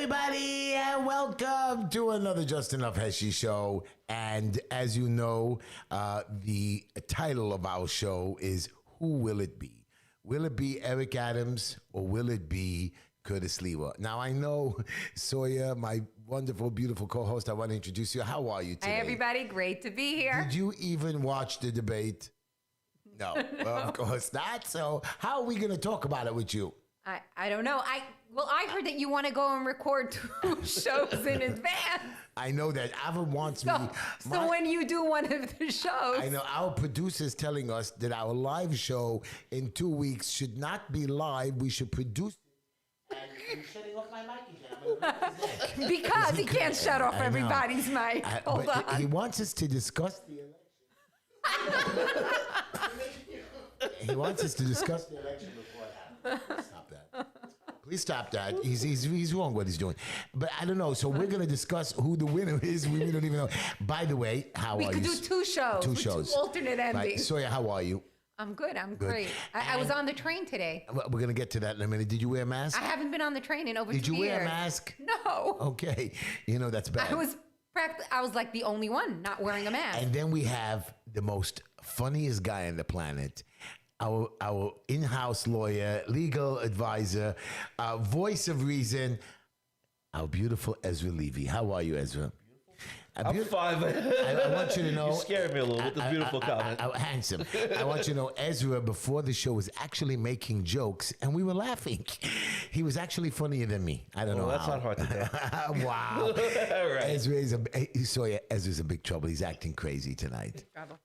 everybody, and welcome to another Just Enough Heshy show. And as you know, the title of our show is Who Will It Be? Will it be Eric Adams or will it be Curtis Sliwa? Now, I know, Sawyer, my wonderful, beautiful co-host, I want to introduce you. How are you today? Hi, everybody. Great to be here. Did you even watch the debate? No, of course not. So how are we going to talk about it with you? I don't know. I heard that you want to go and record 2 shows in advance. I know that Ava wants me. So when you do one of the shows. I know our producer's telling us that our live show in 2 weeks should not be live. We should produce it. And I'm shutting off my mic again. Because he can't shut off everybody's mic. Hold on. He wants us to discuss the election. He wants us to discuss the election before it happens. Stop that. Please stop that. He's wrong what he's doing. But I don't know. So we're going to discuss who the winner is. We don't even know. By the way, how are you? We could do 2 shows. 2 shows. 2 alternate endings. Right. Sawyer, how are you? I'm good. I'm great. I was on the train today. We're going to get to that in a minute. Did you wear a mask? I haven't been on the train in over 2 years. Did you wear a mask? No. Okay. You know, that's bad. I was like the only one not wearing a mask. And then we have the most funniest guy on the planet. Our in-house lawyer, legal advisor, voice of reason, our beautiful Ezra Levy. How are you, Ezra? I'm fine. I want you to know. You scared me a little with the beautiful comment. Handsome. I want you to know Ezra, before the show, was actually making jokes, and we were laughing. He was actually funnier than me. I don't know that's how. not hard to do. Wow. All right. Ezra's in big trouble. He's acting crazy tonight.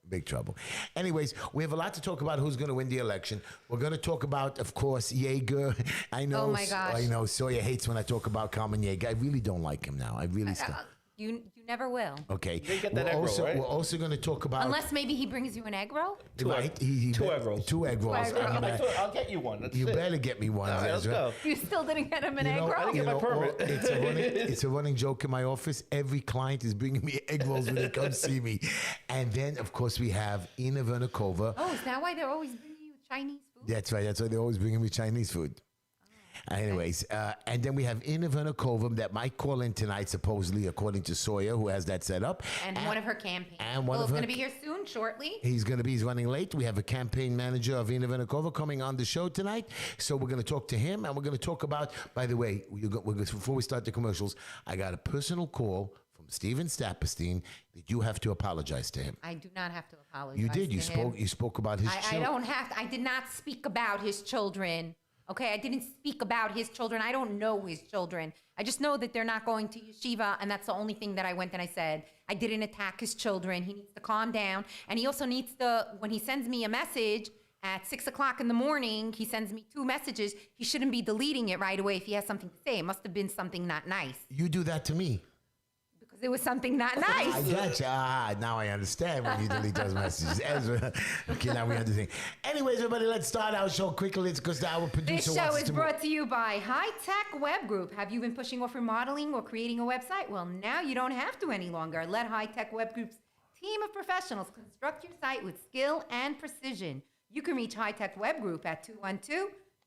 Big trouble. Anyways, we have a lot to talk about who's going to win the election. We're going to talk about, of course, Yeager. I know. Oh, my gosh. I know. Sawyer hates when I talk about Carmen Yeager. I really don't like him now. I really still. You never will. Okay. You get that egg roll, right? We're also going to talk about... Unless maybe he brings you an egg roll? Right. 2 egg rolls. 2 egg rolls. I'll get you one. You better get me one. All right, let's go. You still didn't get him an egg roll? I didn't get my permit. It's a running joke in my office. Every client is bringing me egg rolls when they come see me. And then, of course, we have Ina Vernikova. Oh, is that why they're always bringing you Chinese food? That's right. That's why they're always bringing me Chinese food. Anyways, and then we have Ina Vernikova that might call in tonight, supposedly, according to Sawyer, who has that set up. And one of her campaigns. And one of her... going to be here soon, shortly. He's running late. We have a campaign manager of Ina Vernikova coming on the show tonight. So we're going to talk to him, and we're going to talk about, by the way, before we start the commercials, I got a personal call from Steven Stapperstein that you have to apologize to him. I do not have to apologize. You did. You spoke about his children. I don't have to. I did not speak about his children. Okay, I didn't speak about his children. I don't know his children. I just know that they're not going to yeshiva, and that's the only thing that I went and I said. I didn't attack his children. He needs to calm down. And he also needs to, when he sends me a message at 6 o'clock in the morning, he sends me 2 messages. He shouldn't be deleting it right away if he has something to say. It must have been something not nice. You do that to me. Because it was something not nice. I gotcha. Now I understand when you delete those messages. Ezra. Okay, now we understand. Anyways, everybody, let's start our show quickly. It's because our producer This show is brought to you by High Tech Web Group. Have you been pushing off remodeling or creating a website? Well, now you don't have to any longer. Let High Tech Web Group's team of professionals construct your site with skill and precision. You can reach High Tech Web Group at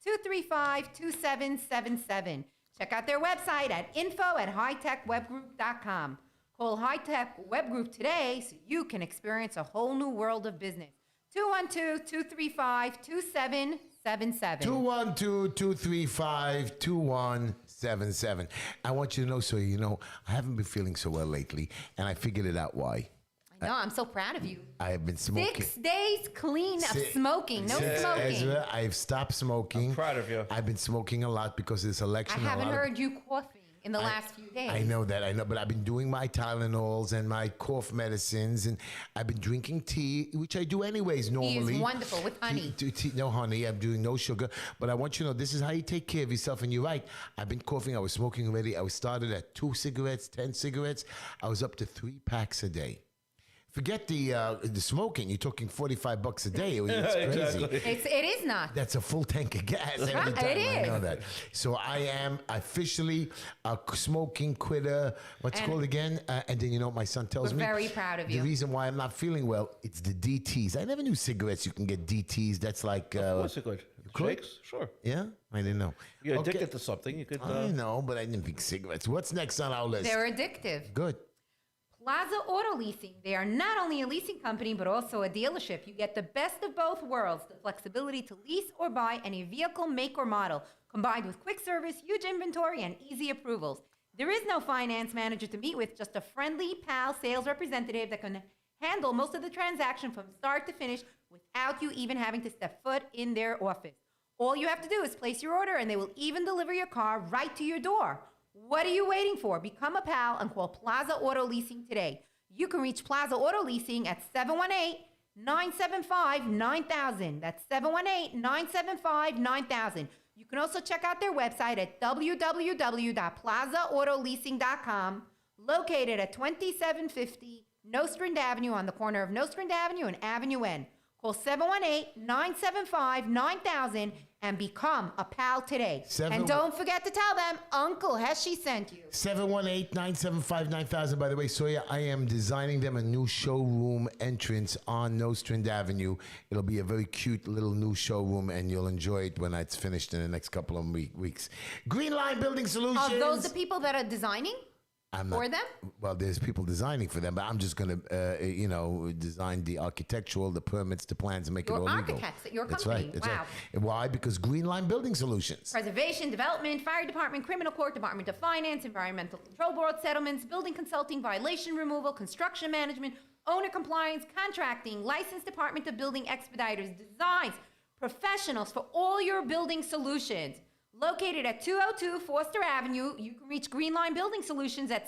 212-235-2777. Check out their website at info@hightechwebgroup.com. Call High Tech Web Group today so you can experience a whole new world of business. 212-235-2777. 212-235-2177. I want you to know, so you know, I haven't been feeling so well lately, and I figured it out why. No, I'm so proud of you. I have been smoking. 6 days clean of smoking. No smoking. Ezra, I've stopped smoking. I'm proud of you. I've been smoking a lot because of this election. I haven't heard you coughing in the last few days. I know, but I've been doing my Tylenols and my cough medicines, and I've been drinking tea, which I do anyways normally. Tea is wonderful with honey. No honey. I'm doing no sugar. But I want you to know, this is how you take care of yourself. And you're right. I've been coughing. I was smoking already. I started at 2 cigarettes, 10 cigarettes. I was up to 3 packs a day. Forget the smoking. You're talking $45 a day. It's crazy. Exactly. It is not. That's a full tank of gas every time. It is. I know that. So I am officially a smoking quitter. What's it called again? And then you know what my son tells me? We're very proud of you. The reason why I'm not feeling well, it's the DTs. I never knew cigarettes you can get DTs. That's like of course you could. could? Shakes? Sure. Yeah, I didn't know. You're Okay. addicted to something. You could. I know, but I didn't think cigarettes. What's next on our list? They're addictive. Good. Plaza Auto Leasing. They are not only a leasing company, but also a dealership. You get the best of both worlds, the flexibility to lease or buy any vehicle, make, or model, combined with quick service, huge inventory, and easy approvals. There is no finance manager to meet with, just a friendly pal sales representative that can handle most of the transaction from start to finish without you even having to step foot in their office. All you have to do is place your order, and they will even deliver your car right to your door. What are you waiting for? Become a pal and call Plaza Auto Leasing today. You can reach Plaza Auto Leasing at 718-975-9000. That's 718-975-9000. You can also check out their website at www.plazaautoleasing.com, located at 2750 Nostrand Avenue on the corner of Nostrand Avenue and Avenue N. Call 718-975-9000 and become a pal today. And don't forget to tell them Uncle Heshy sent you. 718-975-9000. By the way, Soya, I am designing them a new showroom entrance on Nostrand Avenue. It'll be a very cute little new showroom, and you'll enjoy it when it's finished in the next couple of weeks. Green Line Building Solutions. Are those the people that are designing? For them? Well, there's people designing for them, but I'm just going to, design the architectural, the permits, the plans, and make it all legal. Architects at your That's company. right. That's Wow. right. Why? Because Green Line Building Solutions. Preservation, development, fire department, criminal court, Department of Finance, Environmental Control Board settlements, building consulting, violation removal, construction management, owner compliance, contracting, licensed Department of Building expediters, designs, professionals for all your building solutions. Located at 202 Foster Avenue, you can reach Green Line Building Solutions at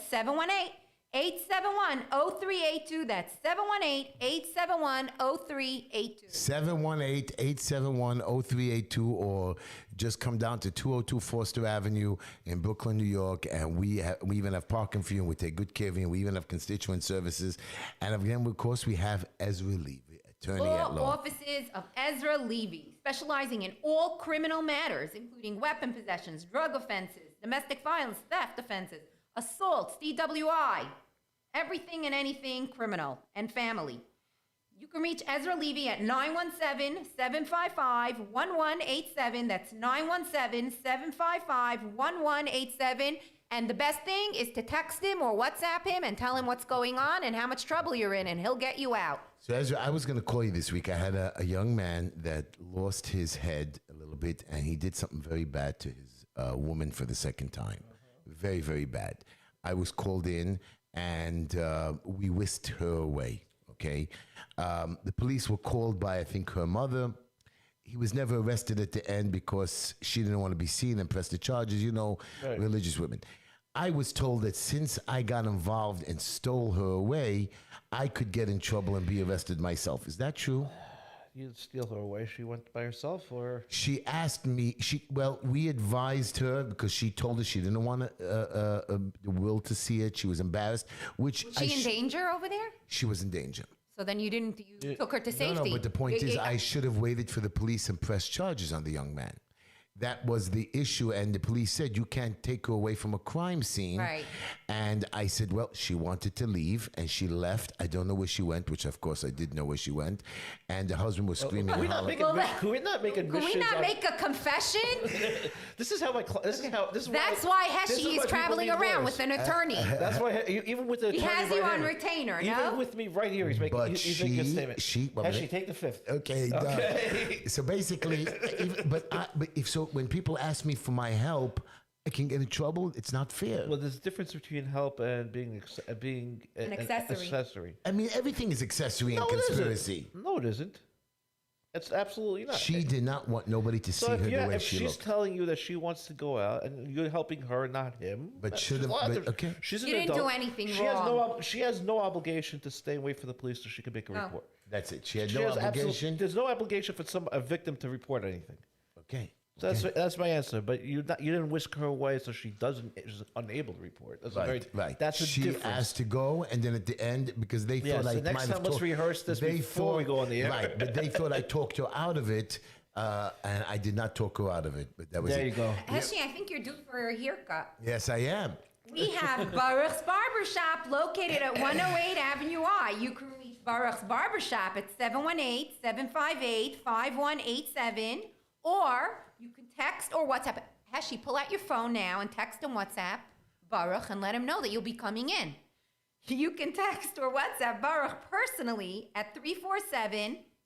718-871-0382. That's 718-871-0382. 718-871-0382, or just come down to 202 Foster Avenue in Brooklyn, New York, and we even have parking for you, and we take good care of you, and we even have constituent services. And again, of course, we have Ezra Levy, attorney at law. Offices of Ezra Levy, specializing in all criminal matters, including weapon possessions, drug offenses, domestic violence, theft offenses, assaults, DWI, everything and anything criminal and family. You can reach Ezra Levy at 917-755-1187. That's 917-755-1187. And the best thing is to text him or WhatsApp him and tell him what's going on and how much trouble you're in, and he'll get you out. So Ezra, I was going to call you this week. I had a young man that lost his head a little bit, and he did something very bad to his woman for the second time. Very, very bad. I was called in, and we whisked her away, okay? The police were called by, I think, her mother. He was never arrested at the end because she didn't want to be seen and press the charges, Right. Religious women. I was told that since I got involved and stole her away, I could get in trouble and be arrested myself. Is that true? You didn't steal her away. She went by herself, or She asked me, we advised her because she told us she didn't want the will to see it. She was embarrassed, which Was she in danger over there? She was in danger. So then you took her to safety. No, but the point is I should have waited for the police and pressed charges on the young man. That was the issue, and the police said, you can't take her away from a crime scene. Right. And I said, well, she wanted to leave, and she left. I don't know where she went, which, of course, I did know where she went. And the husband was screaming Can we and not hollering. make Can we not make a confession? This is how my. This is how. This is That's why Heshy is traveling around with an attorney. That's why even with the He attorney has you right on here, retainer, even no? with me right here, he's making But he's making a statement. Heshy, take the fifth. Okay, done. So basically, but when people ask me for my help, I can get in trouble. It's not fair. Well, there's a difference between help and being An accessory. I mean, everything is accessory and No, it conspiracy. isn't. No, it isn't. It's absolutely not. She did not want nobody to see So her the way if she she's looked. telling you that she wants to go out and you're helping her, not him, But that's should have- a lot but- of- okay. She's an You didn't do adult. anything she wrong. she has no obligation to stay away from the police so she can make a report. That's it. She had She no has obligation. there's no obligation for a victim to report anything. Okay. So that's my answer. But you didn't whisk her away, so she is unable to report. That's Right. That's a she difference. asked to go, and then at the end, because they Yes, thought I so next might time have let's rehearse this they before we go on the air. Right, but they thought I talked her out of it, and I did not talk her out of it. But that was There it. you go. Heshy, I think you're due for a haircut. Yes, I am. We have Baruch's Barbershop located at 108 Avenue I. You can reach Baruch's Barbershop at 718-758-5187 Or you can text or WhatsApp. Heshy, pull out your phone now and text and WhatsApp Baruch and let him know that you'll be coming in. You can text or WhatsApp Baruch personally at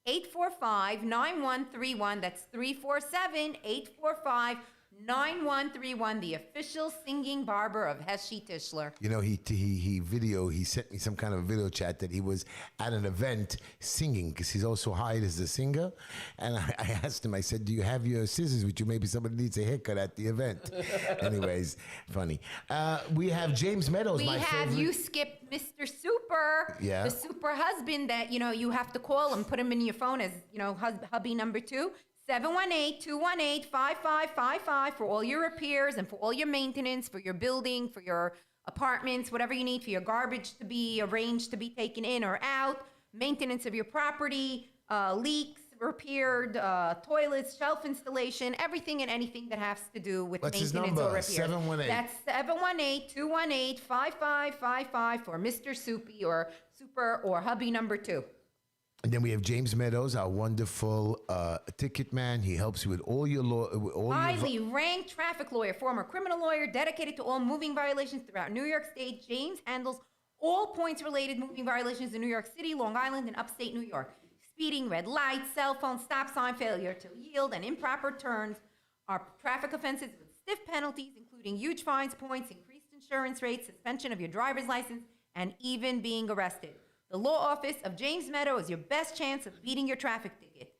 347-845-9131. That's 347-845-9131, the official singing barber of Heshy Tischler. You know, he sent me some kind of a video chat that he was at an event singing because he's also hired as a singer. And I asked him, I said, do you have your scissors with you? Maybe somebody needs a haircut at the event. Anyways, funny. We have James Meadows, my favorite. You skipped Mr. Super, Yeah. the super husband that, you have to call and put him in your phone as, hubby number 2. 718-218-5555 for all your repairs and for all your maintenance, for your building, for your apartments, whatever you need, for your garbage to be arranged to be taken in or out, maintenance of your property, leaks repaired, toilets, shelf installation, everything and anything that has to do with What's his maintenance number? or repair. 718. That's 718-218-5555 for Mr. Soupy or Super or hubby number 2. And then we have James Meadows, our wonderful ticket man. He helps you with all your Highly ranked traffic lawyer, former criminal lawyer, dedicated to all moving violations throughout New York State. James handles all points-related moving violations in New York City, Long Island, and upstate New York. Speeding, red lights, cell phone, stop sign, failure to yield, and improper turns are traffic offenses with stiff penalties, including huge fines, points, increased insurance rates, suspension of your driver's license, and even being arrested. The law office of James Meadow is your best chance of beating your traffic ticket.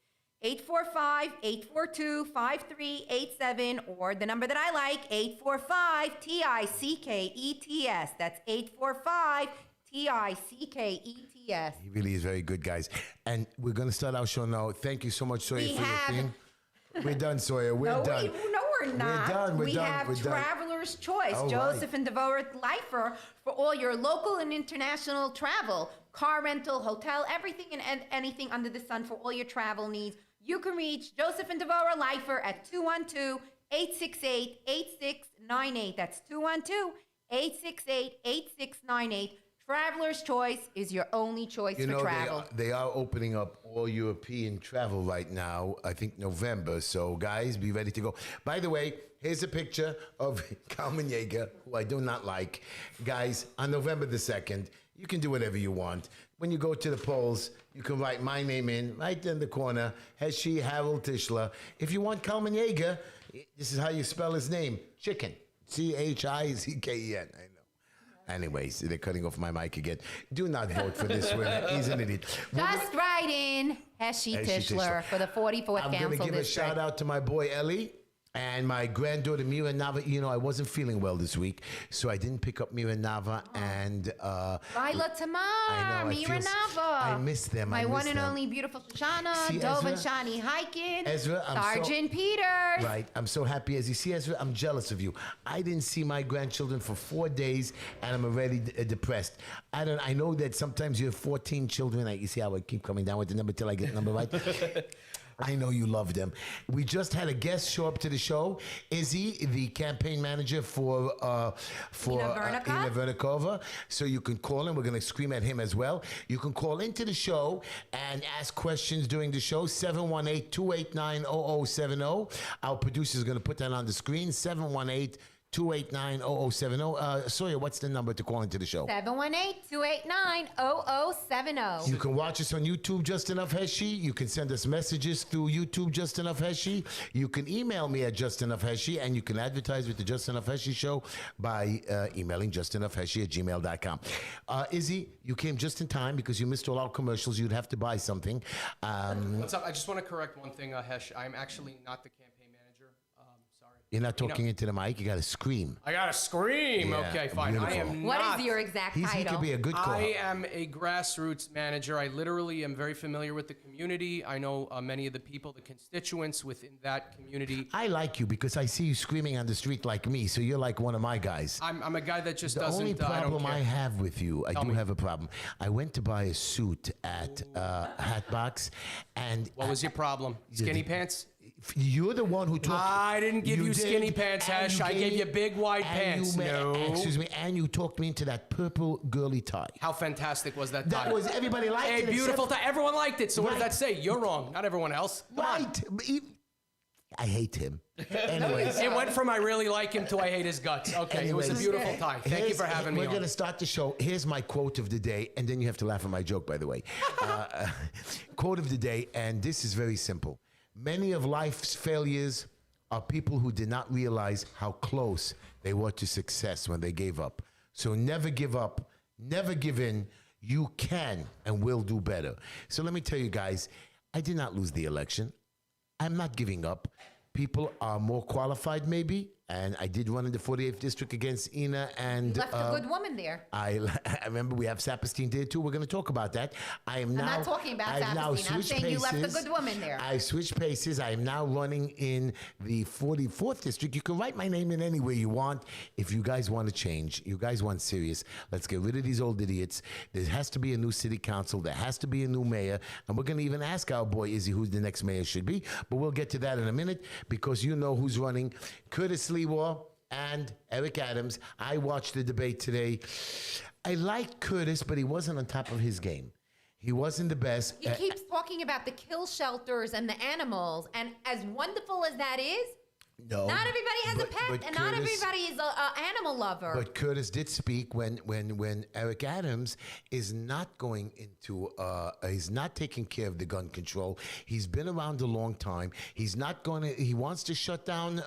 845-842-5387, or the number that I like, 845-TICKETS. That's 845-TICKETS. He really is very good, guys. And we're going to start our show now. Thank you so much, Sawyer, for your thing. We're done, Sawyer. We're done. No, we're not. We're done. We have Traveler's Choice, All Joseph right. and Devorah Leifer, for all your local and international travel, car rental, hotel, everything and anything under the sun for all your travel needs. You can reach Joseph and Devorah Leifer at 212-868-8698. That's 212-868-8698. Traveler's Choice is your only choice for travel. They are opening up all European travel right now, I think November. So, guys, be ready to go. By the way, here's a picture of Carmen Yeager, who I do not like. Guys, on November the 2nd, you can do whatever you want. When you go to the polls, you can write my name in right in the corner, Heshy Harold Tischler. If you want Carmen Yeager, this is how you spell his name, Chicken, Chicken. I know. Anyways, they're cutting off my mic again. Do not vote for this winner. He's an idiot. Just write in Heshy Tischler for the 44th I'm Council going to give a shout out to my boy Ellie and my granddaughter Mira Nava. I wasn't feeling well this week, so I didn't pick up Mira Nava and Laila Tamar, Mira Nava. I miss them. My one and only beautiful Shoshana, Dov and Shani Hikin, Sergeant Peters. Right. I'm so happy. As you see, Ezra, I'm jealous of you. I didn't see my grandchildren for 4 days, and I'm already depressed. I know that sometimes you have 14 children. You see how I keep coming down with the number till I get the number right? I know you love them. We just had a guest show up to the show. Izzy, the campaign manager for Ina Vernikova. So you can call him. We're going to scream at him as well. You can call into the show and ask questions during the show. 718-289-0070. Our producer is going to put that on the screen. 718-289-0070. Sawyer, what's the number to call into the show? 718-289-0070. You can watch us on YouTube, Just Enough Heshy. You can send us messages through YouTube, Just Enough Heshy. You can email me at Just Enough Heshy, and you can advertise with the Just Enough Heshy show by emailing justenoughheshy@gmail.com. Izzy, you came just in time because you missed all our commercials. You'd have to buy something. What's up? I just want to correct one thing, Hesh. I'm actually not the campaign manager. Sorry. You're not talking into the mic. You got to scream. I gotta scream. Yeah, Okay, fine. beautiful. I am What not. is your exact He title? could be a good call. I am a grassroots manager. I literally am very familiar with the community. I know many of the people, the constituents within that community. I like you because I see you screaming on the street like me, so you're like one of my guys. I'm a guy that just The doesn't. only I don't problem care. I have with you, I Tell do me. have a problem. I went to buy a suit at Hatbox, and What was your problem? Skinny pants? you're the one who took. I didn't give you did, skinny pants, and Hesh. you I gave you big white and pants. No. Excuse me, and you talked me into that purple girly tie. How fantastic was that tie? That was everybody liked a it. beautiful except- tie. Everyone liked it. So what Right. does that say? You're wrong. Not everyone else. Come on. Right. I hate him. Anyways. It went from I really like him to I hate his guts. Okay, it was a Anyways. beautiful time. Thank you for having me We're on. going to start the show. Here's my quote of the day, and then you have to laugh at my joke, by the way. Quote of the day, and this is very simple. Many of life's failures are people who did not realize how close they were to success when they gave up. So never give up, never give in. You can and will do better. So let me tell you guys, I did not lose the election. I'm not giving up. People are more qualified, maybe, and I did run in the 48th district against Ina, and Left a good woman there. I remember we have Saperstein there too. We're going to talk about that. I'm not talking about Saperstein. I'm saying you left a good woman there. I switched paces. I am now running in the 44th district. You can write my name in any way you want. If you guys want to change, you guys want serious, let's get rid of these old idiots. There has to be a new city council. There has to be a new mayor. And we're going to even ask our boy Izzy who the next mayor should be. But we'll get to that in a minute because you know who's running. Curtis Sliwa and Eric Adams. I watched the debate today. I liked Curtis, but he wasn't on top of his game. He wasn't the best. He keeps talking about the kill shelters and the animals, and as wonderful as that is, no, not everybody has a pet, but and not Curtis- everybody is an animal lover. But Curtis did speak when Eric Adams is not going into, he's not taking care of the gun control. He's been around a long time. He's not going to, he wants to shut down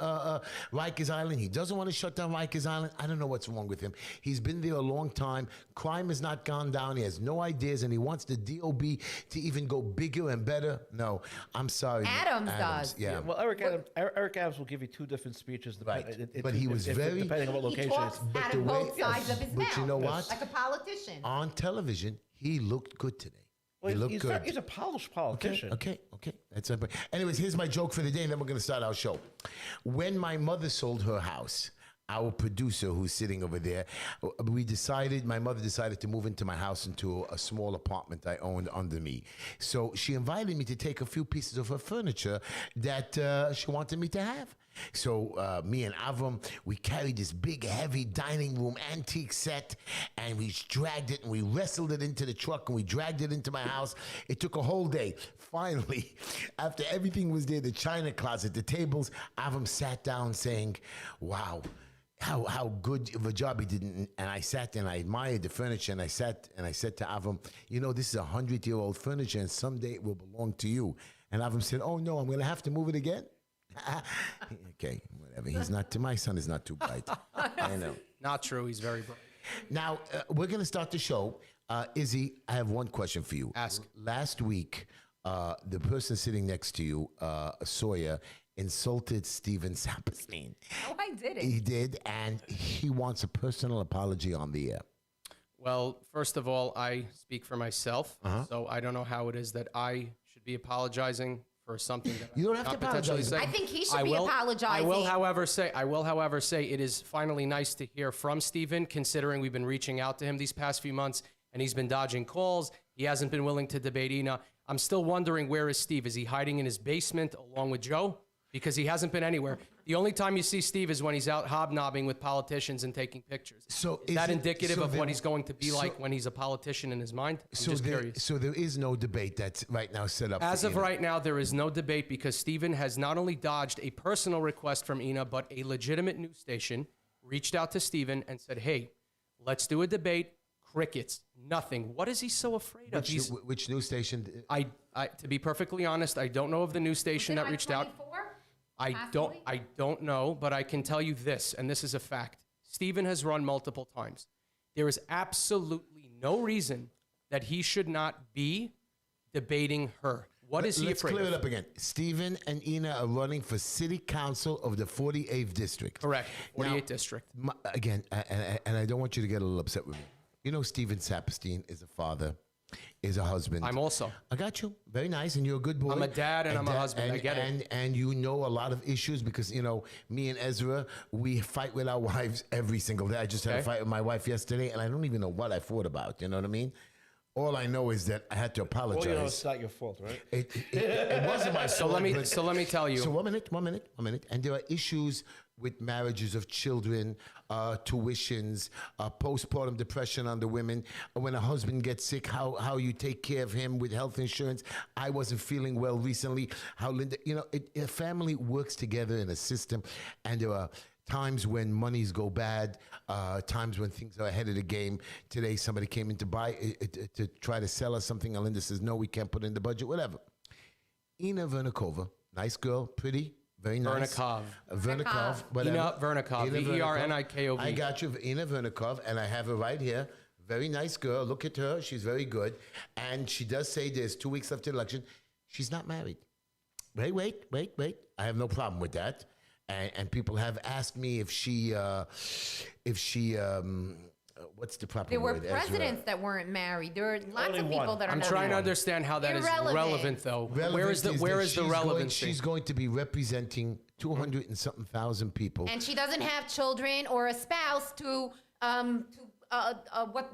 Rikers Island. He doesn't want to shut down Rikers Island. I don't know what's wrong with him. He's been there a long time. Crime has not gone down. He has no ideas, and he wants the DOB to even go bigger and better. No, I'm sorry. Adams does. Yeah. Well, Eric Adams will give you two different speeches. Right. But he was very- depending on what He location. talks it's- out the of way- both sides of his but mouth. you know what? Like a politician. On television, he looked good today. Well, He looked he's, good. he's a polished politician. Okay. That's it. Anyways, here's my joke for the day, and then we're going to start our show. When my mother sold her house, our producer who's sitting over there, my mother decided to move into my house into a small apartment I owned under me. So she invited me to take a few pieces of her furniture that she wanted me to have. So me and Avram, we carried this big, heavy dining room antique set, and we dragged it and we wrestled it into the truck and we dragged it into my house. It took a whole day. Finally, after everything was there, the china closet, the tables, Avram sat down saying, wow, how good of a job he did. And I sat there and I admired the furniture, and I said to Avram, you know, this is 100-year-old furniture and someday it will belong to you. And Avram said, oh no, I'm going to have to move it again? Okay, whatever. My son is not too bright. I know. Not true. He's very bright. Now, we're going to start the show. Izzy, I have one question for you. Ask. Last week, the person sitting next to you, Sawyer, insulted Steven Saperstein. Oh, I did it. He did, and he wants a personal apology on the air. Well, first of all, I speak for myself, so I don't know how it is that I should be apologizing for something that You don't I'm have to not potentially apologize. saying. I think he should I be will- apologizing. I will, however, say it is finally nice to hear from Steven, considering we've been reaching out to him these past few months, and he's been dodging calls. He hasn't been willing to debate Ina. I'm still wondering, where is Steve? Is he hiding in his basement along with Joe? Because he hasn't been anywhere. The only time you see Steve is when he's out hobnobbing with politicians and taking pictures. So is that is it- indicative so of there- what he's going to be so- like when he's a politician in his mind? I'm just curious. So there is no debate that's right now set up. As for of Ina. right now, there is no debate because Steven has not only dodged a personal request from Ina, but a legitimate news station reached out to Steven and said, hey, let's do a debate. Crickets, nothing. What is he so afraid of? Which news station? To be perfectly honest, I don't know of the news station that reached out. I don't know, but I can tell you this, and this is a fact. Steven has run multiple times. There is absolutely no reason that he should not be debating her. What is he Let's afraid clear of? it up again. Steven and Ina are running for city council of the 48th district. Correct. 48th Now, district. Again, and I don't want you to get a little upset with me. You know, Steven Saperstein is a father, is a husband. I'm also. I got you. Very nice, and you're a good boy. I'm a dad and I'm a husband. I get it. And you know a lot of issues because, you know, me and Ezra, we fight with our wives every single day. I just had a Okay. fight with my wife yesterday, and I don't even know what I fought about. You know what I mean? All I know is that I had to apologize. Well, you know, it's not your fault, right? It wasn't my fault. So let me tell you. So one minute. And there are issues with marriages of children, tuitions, postpartum depression on the women. When a husband gets sick, how you take care of him with health insurance. I wasn't feeling well recently. How Linda, a family works together in a system, and there are times when monies go bad, times when things are ahead of the game. Today, somebody came in to buy to try to sell us something. Alinda says, no, we can't put it in the budget, whatever. Ina Vernikova, nice girl, pretty, very nice. Vernikov. Ina Vernikov, Vernikov. I got you, Ina Vernikov, and I have her right here. Very nice girl. Look at her. She's very good. And she does say there's 2 weeks left to the election. She's not married. Wait. I have no problem with that. And people have asked me if she what's the proper There were word? presidents that weren't married. There are lots of people that are I'm not trying to married. understand how that is Irrelevant. relevant, though. Where is the She's relevancy? going to be representing 200 and something thousand people. And she doesn't have children or a spouse to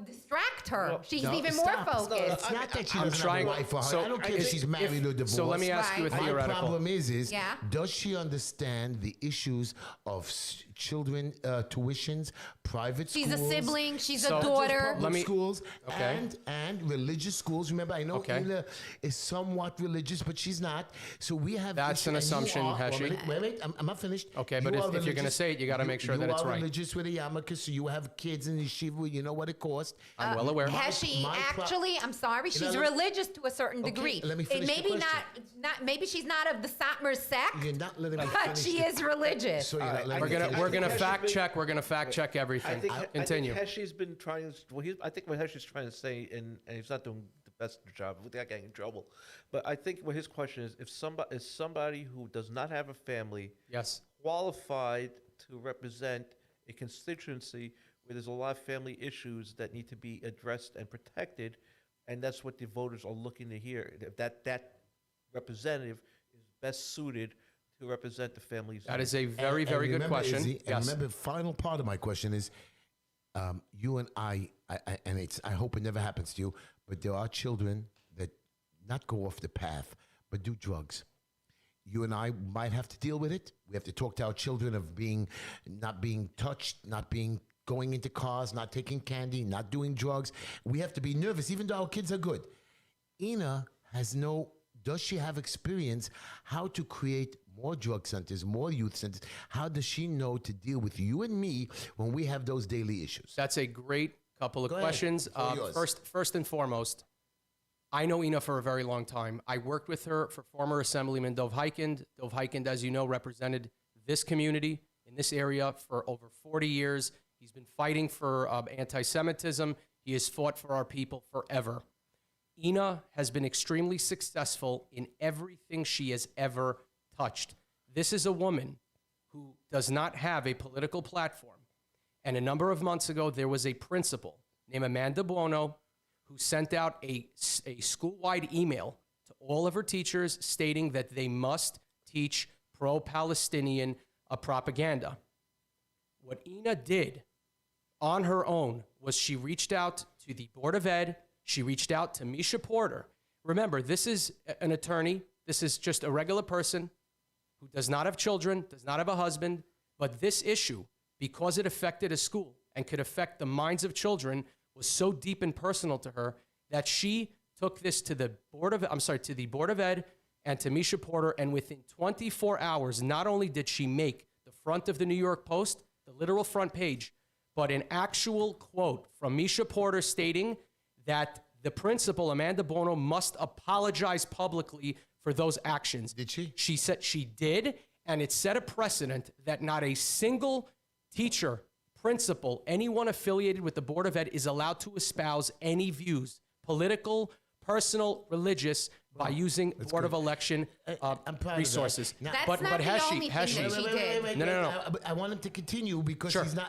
distract her. She's even more focused. It's not that she I'm doesn't trying- have a wife or her. so I don't care if she's married or divorced. So let me ask you a Right. My theoretical. problem is Yeah. does she understand the issues of children tuitions, private She's schools? a sibling. She's So- a daughter. Public me- schools Okay. and religious schools. Remember, I know Okay. Ina is somewhat religious, but she's not. So we have That's issues, an and you assumption, are- Heshy. Wait, I'm not finished. Okay, but You if are you're gonna religious. say it, you gotta make sure that it's You are right. religious with a yarmulke, so you have kids in yeshiva. You know what it costs. I'm well aware. Heshy, my pro- actually, I'm sorry, she's let me- religious to a certain degree. let me finish the Maybe question. maybe she's not of the Satmar sect, You're not letting me but finish she the- is religious. So you're not letting We're me gonna finish we're the gonna question. fact check. We're gonna fact check everything. Continue. I think Heshy's been trying. I think what Heshy's trying to say, and he's not doing the best job without getting in trouble. But I think what his question is: if somebody who does not have a family Yes. qualified to represent a constituency where there's a lot of family issues that need to be addressed and protected, and that's what the voters are looking to hear. If that representative is best suited to represent the families. That is a And very good remember, question. Izzy, and Yes. remember, the final part of my question is, you and I I hope it never happens to you, but there are children that not go off the path, but do drugs. You and I might have to deal with it. We have to talk to our children of not being touched, going into cars, not taking candy, not doing drugs. We have to be nervous, even though our kids are good. Ina does she have experience how to create more drug centers, more youth centers? How does she know to deal with you and me when we have those daily issues? That's a great couple of Go ahead. questions. All yours. First and foremost, I know Ina for a very long time. I worked with her for former Assemblyman Dov Heikind. Dov Heikind, as you know, represented this community in this area for over 40 years. He's been fighting for anti-Semitism. He has fought for our people forever. Ina has been extremely successful in everything she has ever touched. This is a woman who does not have a political platform. And a number of months ago, there was a principal named Amanda Buono who sent out a school-wide email to all of her teachers stating that they must teach pro-Palestinian propaganda. What Ina did on her own was she reached out to the Board of Ed. She reached out to Misha Porter. Remember, this is an attorney. This is just a regular person who does not have children, does not have a husband. But this issue, because it affected a school and could affect the minds of children, was so deep and personal to her that she took this to the Board of Ed and to Misha Porter. And within 24 hours, not only did she make the front of the New York Post, the literal front page, but an actual quote from Misha Porter stating that the principal, Amanda Buono, must apologize publicly for those actions. Did she? She said she did, and it set a precedent that not a single teacher, principal, anyone affiliated with the Board of Ed is allowed to espouse any views, political, personal, religious, by using Board of Election I'm proud resources. of that. Now, That's not the only thing that she did. No. I want him to continue because Sure. he's not.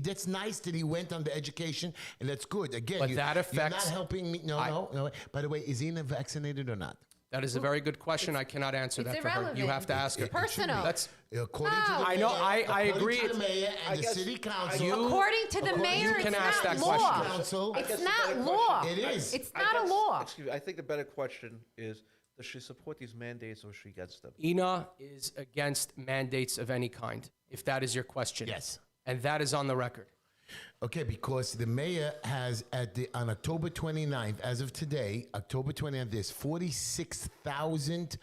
That's nice that he went on the education, and that's good. Again, But that you're affects- not helping me. No. By the way, is Ina vaccinated or not? That is a very good question. I cannot answer It's that for her. You irrelevant. have to ask her. It's personal. That's According to the No. I know, mayor, I agree. According to the mayor and the guess- city council. According to the mayor, can it's ask not that law. question. Council. I guess It's the not better law. question- It is. It's not a law. Excuse me. I think the better question is: Does she support these mandates or is she against them? Ina is against mandates of any kind, if that is your question. Yes. And that is on the record. Okay, because the mayor has on October 29th, as of today, October 29th, there's 46,000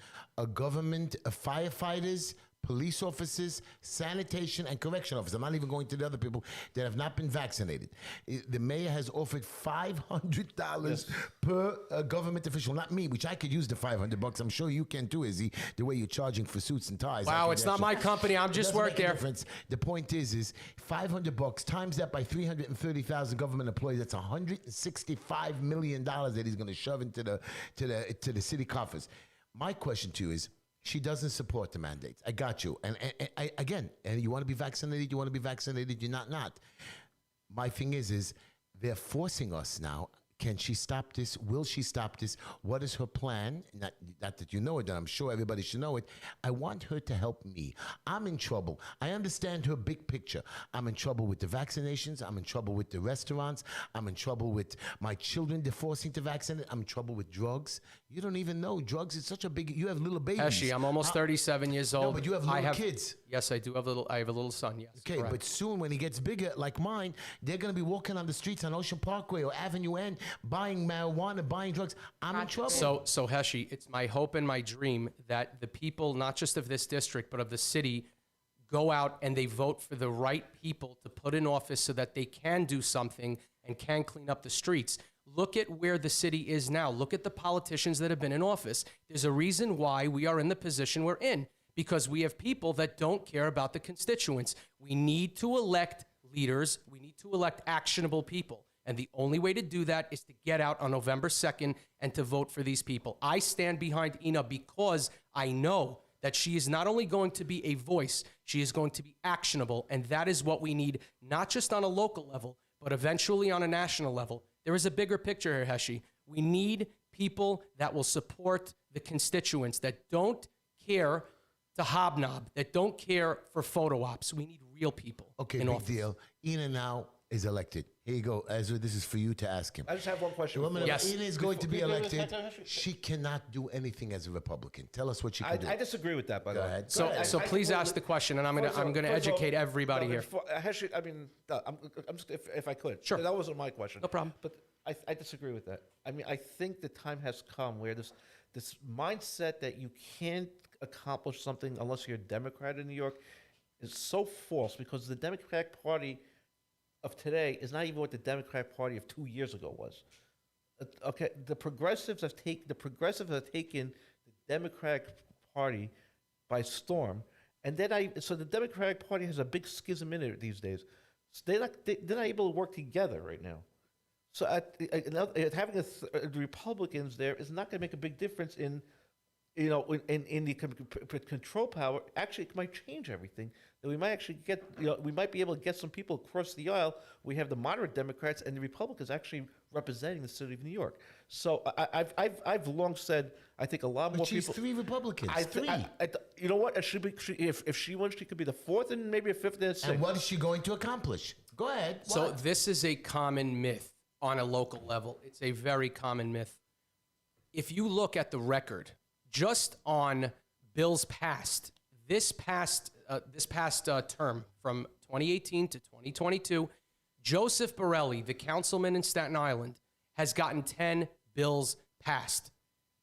government firefighters, police officers, sanitation, and correction officers. I'm not even going to the other people that have not been vaccinated. The mayor has offered $500 per government official, not me, which I could use the $500. I'm sure you can too, Izzy, the way you're charging for suits and ties. Wow, it's not my company. I'm just work there. Difference. The point is $500 times that by 330,000 government employees. That's $165 million that he's going to shove into the city coffers. My question to you is, she doesn't support the mandates. I got you. And again, you want to be vaccinated, you want to be vaccinated, you're not. My thing is they're forcing us now. Can she stop this? Will she stop this? What is her plan? Not that you know it, and I'm sure everybody should know it. I want her to help me. I'm in trouble. I understand her big picture. I'm in trouble with the vaccinations. I'm in trouble with the restaurants. I'm in trouble with my children they're forcing to vaccinate. I'm in trouble with drugs. You don't even know. Drugs is such a big... You have little babies. Heshy, I'm almost 37 years old. No, but you have little kids. Yes, I do have I have a little son, yes. Okay, correct. but soon when he gets bigger, like mine, they're going to be walking on the streets on Ocean Parkway or Avenue N, buying marijuana, buying drugs. I'm in trouble. So Heshy, it's my hope and my dream that the people, not just of this district, but of the city, go out and they vote for the right people to put in office so that they can do something and can clean up the streets. Look at where the city is now. Look at the politicians that have been in office. There's a reason why we are in the position we're in, because we have people that don't care about the constituents. We need to elect leaders. We need to elect actionable people. And the only way to do that is to get out on November 2nd and to vote for these people. I stand behind Ina because I know that she is not only going to be a voice, she is going to be actionable. And that is what we need, not just on a local level, but eventually on a national level. There is a bigger picture here, Heshy. We need people that will support the constituents, that don't care to hobnob, that don't care for photo ops. We need real people Okay, in big office. deal. Ina now is elected. Here you go, Ezra. This is for you to ask him. I just have one question. Yes. Ina is going to be Before- elected. She cannot do anything as a Republican. Tell us what she can do. I disagree with that, by the Go way. ahead. So, I- so I please totally- ask the question, and I'm First of all- gonna first of all- educate everybody no, here. before- Heshy, I mean, I'm just, if I could. Sure. That wasn't my question. No problem. But I disagree with that. I mean, I think the time has come where this mindset that you can't accomplish something unless you're a Democrat in New York is so false, because the Democratic Party of today is not even what the Democratic Party of 2 years ago was. Okay, the progressives have taken the Democratic Party by storm, and then so the Democratic Party has a big schism in it these days. So they're not able to work together right now. So having the Republicans there is not going to make a big difference in the control power. Actually, it might change everything. That we might actually get, we might be able to get some people across the aisle. We have the moderate Democrats and the Republicans actually representing the city of New York. So I've long said I think a lot more But she's people. 3 Republicans. Three. You know what? If she wins, she could be the 4th and maybe a 5th and a 6th. And what is she going to accomplish? Go ahead. So What? this is a common myth on a local level. It's a very common myth. If you look at the record, just on bills passed, this past term from 2018 to 2022, Joseph Borelli, the councilman in Staten Island, has gotten 10 bills passed.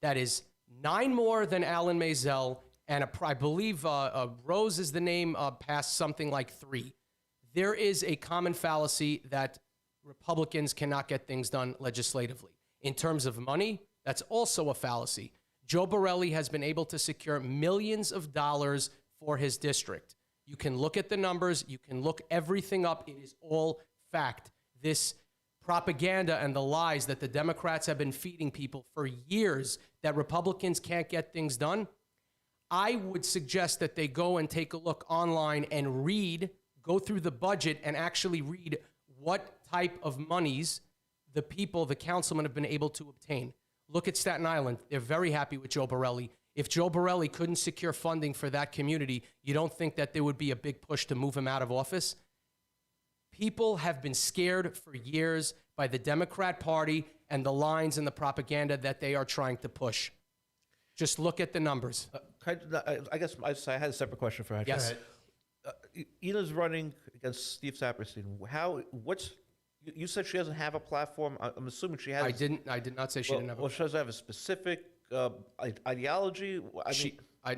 That is 9 more than Alan Maisel, and I believe Rose is the name, passed something like 3. There is a common fallacy that Republicans cannot get things done legislatively. In terms of money, that's also a fallacy. Joe Borelli has been able to secure millions of dollars for his district. You can look at the numbers. You can look everything up. It is all fact. This propaganda and the lies that the Democrats have been feeding people for years that Republicans can't get things done, I would suggest that they go and take a look online and go through the budget and actually read what type of monies the councilmen have been able to obtain. Look at Staten Island. They're very happy with Joe Borelli. If Joe Borelli couldn't secure funding for that community, you don't think that there would be a big push to move him out of office? People have been scared for years by the Democrat Party and the lines and the propaganda that they are trying to push. Just look at the numbers. I guess I had a separate question for Heshy. Yes. Ina's running against Steve Saperstein. You said she doesn't have a platform. I'm assuming she has. I did not say she didn't have a Well, she doesn't have a specific ideology.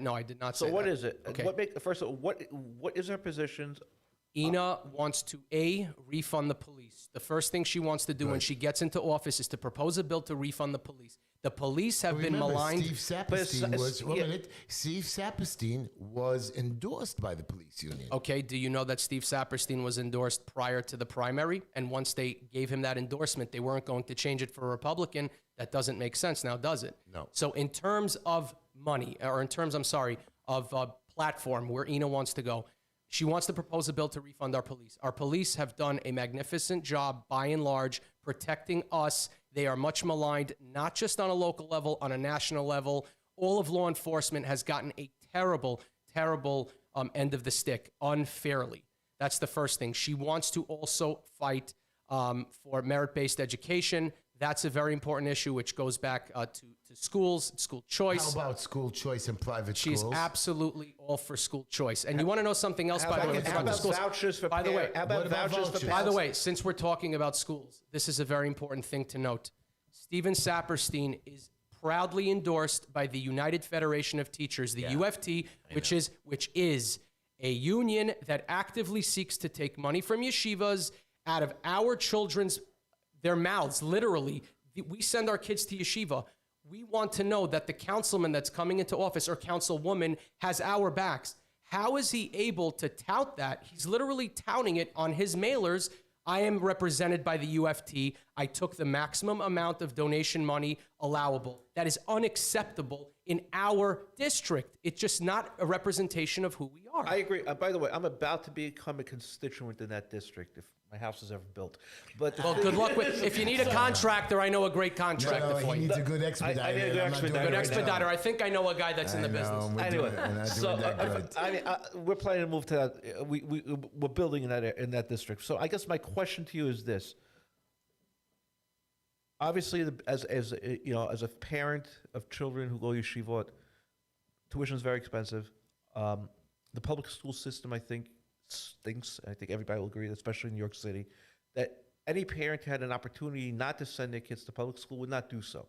No, I did not say So what that. is it? Okay. First of all, what is her position? Ina wants to refund the police. The first thing she wants to do when she gets into office is to propose a bill to refund the police. The police have been Remember, maligned. Steve Saperstein was endorsed by the police union. Okay, do you know that Steve Saperstein was endorsed prior to the primary? And once they gave him that endorsement, they weren't going to change it for a Republican. That doesn't make sense now, does it? No. So in terms of money, or in terms, of platform where Ina wants to go, she wants to propose a bill to refund our police. Our police have done a magnificent job, by and large, protecting us. They are much maligned, not just on a local level, on a national level. All of law enforcement has gotten a terrible, terrible end of the stick, unfairly. That's the first thing. She wants to also fight for merit-based education. That's a very important issue, which goes back to schools, school choice. How about school choice in private She's schools? absolutely all for school choice. And you want to know something else, by the way? How about vouchers for By the way, How about what about vouchers for vouchers? By the parents? way, since we're talking about schools, this is a very important thing to note. Stephen Saperstein is proudly endorsed by the United Federation of Teachers, the UFT, which is a union that actively seeks to take money from yeshivas out of our children's their mouths, literally. We send our kids to yeshiva. We want to know that the councilman that's coming into office or councilwoman has our backs. How is he able to tout that? He's literally touting it on his mailers. I am represented by the UFT. I took the maximum amount of donation money allowable. That is unacceptable in our district. It's just not a representation of who we are. I agree. By the way, I'm about to become a constituent in that district if my house is ever built. But Well, good luck with. If you need a contractor, I know a great contractor No, for he you. needs a good expediter. I need a good I'm not doing expediter. Good it right expediter. now. I think I know a guy that's in the I know, business. we're anyway, doing it. We're not so doing that good. we're planning to move to that. We're building in that district. So I guess my question to you is this: obviously, as a parent of children who go to yeshivot, tuition is very expensive. The public school system, I think, stinks. I think everybody will agree, especially in New York City, that any parent who had an opportunity not to send their kids to public school would not do so.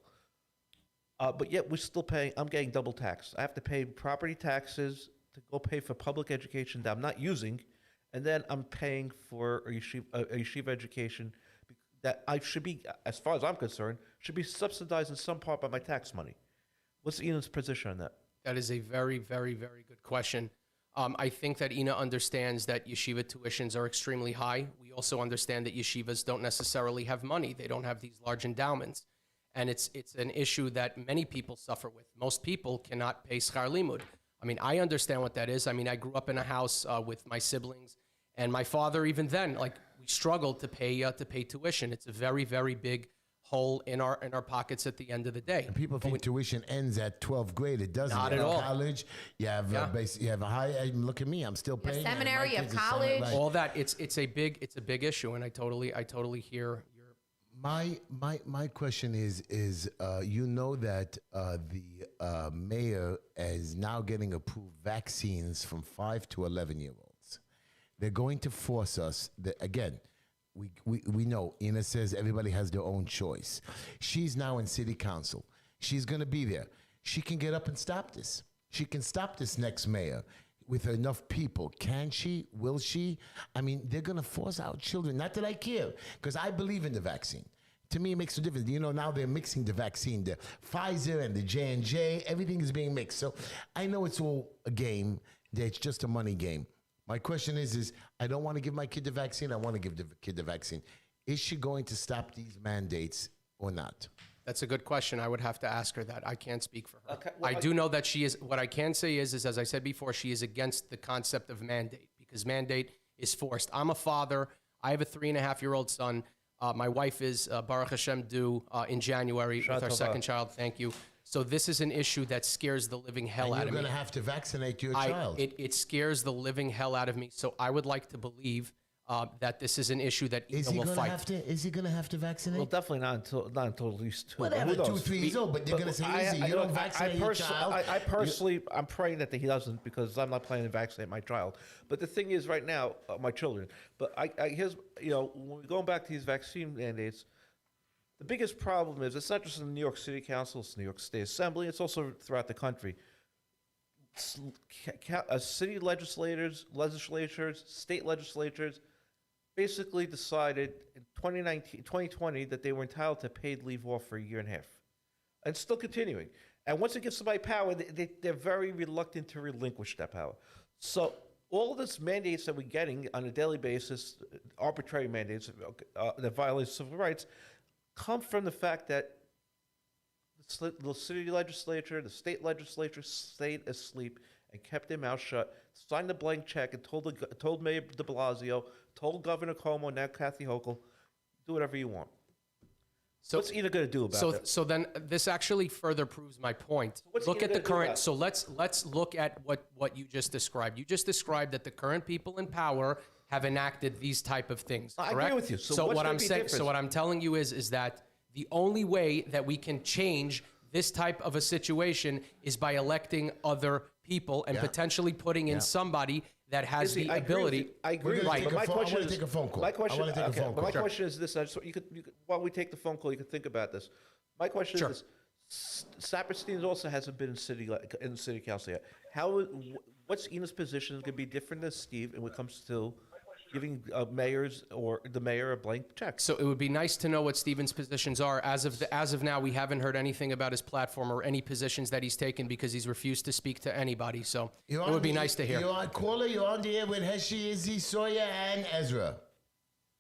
But yet we're still paying. I'm getting double tax. I have to pay property taxes to go pay for public education that I'm not using, and then I'm paying for a yeshiva education that I should be, as far as I'm concerned, should be subsidized in some part by my tax money. What's Ian's position on that? That is a very, very, very good question. I think that Ina understands that yeshiva tuitions are extremely high. We also understand that yeshivas don't necessarily have money. They don't have these large endowments. And it's an issue that many people suffer with. Most people cannot pay schar limud. I mean, I understand what that is. I mean, I grew up in a house with my siblings, and my father, even then, we struggled to pay tuition. It's a very, very big hole in our pockets at the end of the day. And people think tuition ends at 12th grade. It doesn't. Not You at have all. College, you have you have a high. Look at me, I'm still paying. and my seminary, you have kids are college. like- All that it's a big issue, and I totally hear your. My question is you know that the mayor is now getting approved vaccines from 5 to 11-year-olds. They're going to force us. Again, we know Ina says everybody has their own choice. She's now in city council. She's going to be there. She can get up and stop this. She can stop this next mayor with enough people. Can she? Will she? I mean, they're going to force our children. Not that I care, because I believe in the vaccine. To me, it makes a difference. You know, now they're mixing the vaccine. The Pfizer and the J&J, everything is being mixed. So I know it's all a game. It's just a money game. My question is I don't want to give my kid the vaccine. I want to give the kid the vaccine. Is she going to stop these mandates or not? That's a good question. I would have to ask her that. I can't speak for her. Okay, well, I do know that she is. What I can say is, as I said before, she is against the concept of mandate because mandate is forced. I'm a father. I have a 3.5-year-old son. My wife is Baruch Hashem due in January with our second child. Thank you. So this is an issue that scares the living hell out of me. You're going to have to vaccinate your child. It scares the living hell out of me. So I would like to believe that this is an issue that Is Ina he will gonna fight. have to? Is he gonna have to vaccinate? Well, definitely not until at least 2. Whatever, Who knows? 2, 3 years old. But they're gonna say, "Easy, you don't vaccinate your child." I personally, I'm praying that he doesn't, because I'm not planning to vaccinate my child. But the thing is, right now, my children. But here's, when we're going back to these vaccine mandates, the biggest problem is it's not just in the New York City Council, it's the New York State Assembly, it's also throughout the country. City legislatures, state legislatures basically decided in 2020 that they were entitled to paid leave off for a year and a half. And still continuing. And once it gives somebody power, they're very reluctant to relinquish that power. So all of these mandates that we're getting on a daily basis, arbitrary mandates that violate civil rights, come from the fact that the city legislature, the state legislature stayed asleep and kept their mouth shut, signed a blank check, and told Mayor de Blasio, told Governor Cuomo, now Kathy Hochul, do whatever you want. So what's Ina going to do about it? So then this actually further proves my point. Look at the current. So let's look at what you just described. You just described that the current people in power have enacted these type of things. I correct? agree with you. So what I'm saying, so what I'm telling you is that the only way that we can change this type of a situation is by electing other people and potentially putting in somebody that has the ability. I agree. Right. But my question I want is, to take a phone call. My question, I want to take a phone call. My question is this. You could, while we take the phone call, you could think about this. My question is this. Saperstein also hasn't been in city council yet. What's Ina's position going to be different than Steve when it comes to giving mayors or the mayor a blank check? So it would be nice to know what Stephen's positions are. As of now, we haven't heard anything about his platform or any positions that he's taken because he's refused to speak to anybody. So it would be nice to hear. You're on caller. You're on the air with Heshy, Izzy, Sawyer, and Ezra.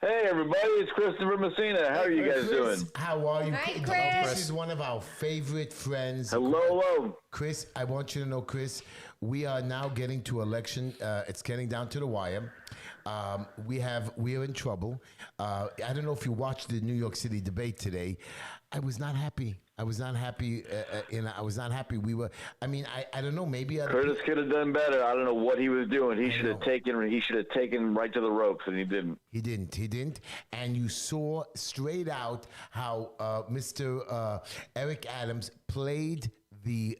Hey, everybody, it's Christopher Messina. How are you guys Chris, doing? how are you? Hi, This Chris. is one of our favorite friends. Hello. Chris, I want you to know, Chris, we are now getting to election. It's getting down to the wire. We're in trouble. I don't know if you watched the New York City debate today. I was not happy. I was not happy. I was not happy. I don't know. Maybe Curtis could have done better. I don't know what he was doing. He should have taken right to the ropes, and he didn't. He didn't. And you saw straight out how Mr. Eric Adams played the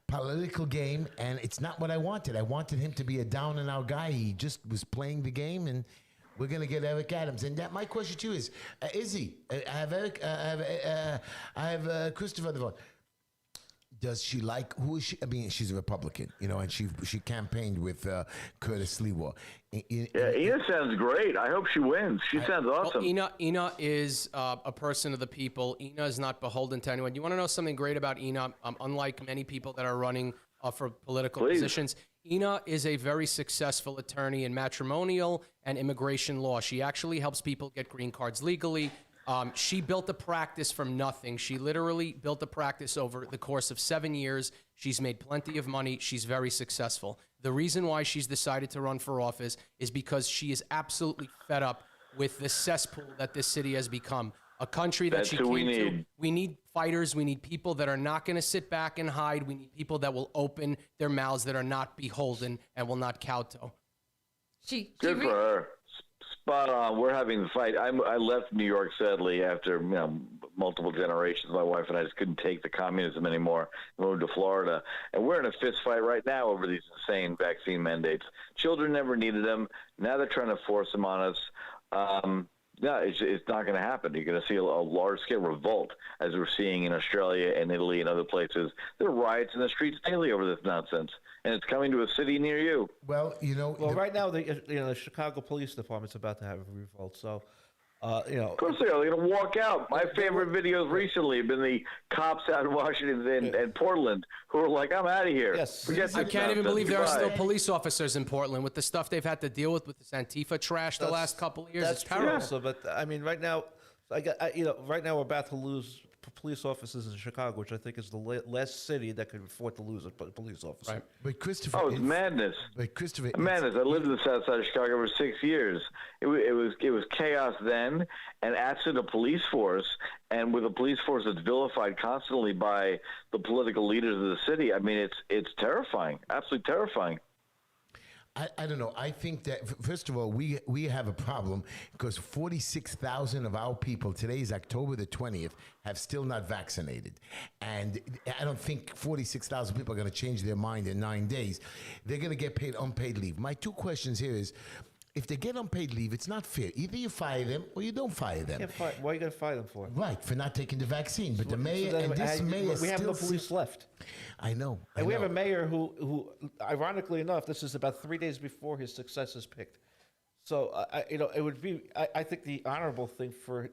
political game, and it's not what I wanted. I wanted him to be a down and out guy. He just was playing the game, and we're gonna get Eric Adams. And my question to you is he? I have Eric. I have Christopher on the phone. Does she like, who is she? I mean, she's a Republican, and she campaigned with Curtis Sliwa. Ina sounds great. I hope she wins. She sounds awesome. Well, Ina is a person of the people. Ina is not beholden to anyone. You want to know something great about Ina? Unlike many people that are running for political positions, Ina is a very successful attorney in matrimonial and immigration law. She actually helps people get green cards legally. She built a practice from nothing. She literally built a practice over the course of 7 years. She's made plenty of money. She's very successful. The reason why she's decided to run for office is because she is absolutely fed up with the cesspool that this city has become. A country that she came to. We need fighters. We need people that are not going to sit back and hide. We need people that will open their mouths, that are not beholden and will not kowtow. Good for her. Spot on. We're having the fight. I left New York, sadly, after multiple generations. My wife and I just couldn't take the communism anymore. Moved to Florida. And we're in a fist fight right now over these insane vaccine mandates. Children never needed them. Now they're trying to force them on us. No, it's not going to happen. You're going to see a large-scale revolt, as we're seeing in Australia and Italy and other places. There are riots in the streets daily over this nonsense, and it's coming to a city near you. Well, right now, the Chicago Police Department's about to have a revolt, so. Of course they are. They're going to walk out. My favorite videos recently have been the cops out in Washington and Portland who are like, I'm out of here. Yes. I can't even believe there are still police officers in Portland with the stuff they've had to deal with this Antifa trash the last couple of years. That's it's terrible. So, but I mean, right now, right now we're about to lose police officers in Chicago, which I think is the last city that could afford to lose a police officer. Right. But Christopher, it's madness. But Christopher, madness. I lived in the south side of Chicago for 6 years. It was chaos then, and absent a police force, and with a police force that's vilified constantly by the political leaders of the city. I mean, it's terrifying, absolutely terrifying. I don't know. I think that first of all, we have a problem because 46,000 of our people, today is October the 20th, have still not vaccinated, and I don't think 46,000 people are going to change their mind in 9 days. They're going to get paid unpaid leave. My two questions here is, if they get unpaid leave, it's not fair. Either you fire them or you don't fire them. Why are you going to fire them for? Right, for not taking the vaccine. But the mayor So then, and this mayor we have still no police left. I know. And we have a mayor who, ironically enough, this is about 3 days before his successor is picked. So, it would be, I think the honorable thing for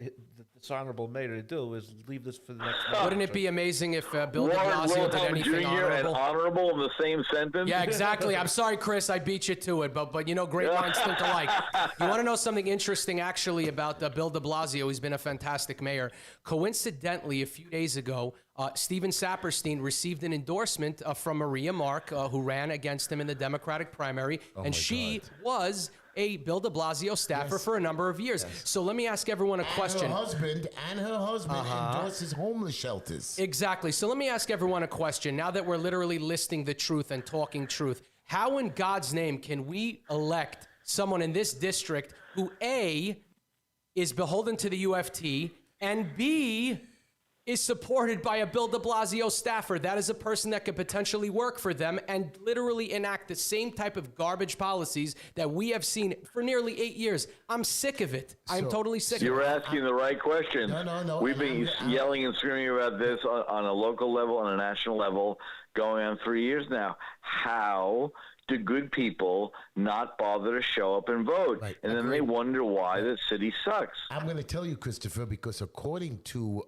this honorable mayor to do is leave this for the next mayor. Wouldn't it be amazing if Bill de Warren Blasio did Wilhelm anything Jr. and honorable? honorable in the same sentence? Yeah, exactly. I'm sorry, Chris, I beat you to it, but great minds think alike. You want to know something interesting, actually, about Bill de Blasio? He's been a fantastic mayor. Coincidentally, a few days ago, Steven Saperstein received an endorsement from Maria Mark, who ran against him in the Democratic primary, and she was a Bill de Blasio staffer for a number of years. So let me ask everyone a question. Her husband endorses homeless shelters. Exactly. So let me ask everyone a question. Now that we're literally listing the truth and talking truth, how in God's name can we elect someone in this district who A, is beholden to the UFT, and B, is supported by a Bill de Blasio staffer? That is a person that could potentially work for them and literally enact the same type of garbage policies that we have seen for nearly 8 years. I'm sick of it. I'm totally sick of it. You're asking the right question. No. We've been yelling and screaming about this on a local level, on a national level, going on 3 years now. How do good people not bother to show up and vote? Right. And then they wonder why the city sucks. I'm going to tell you, Christopher, because according to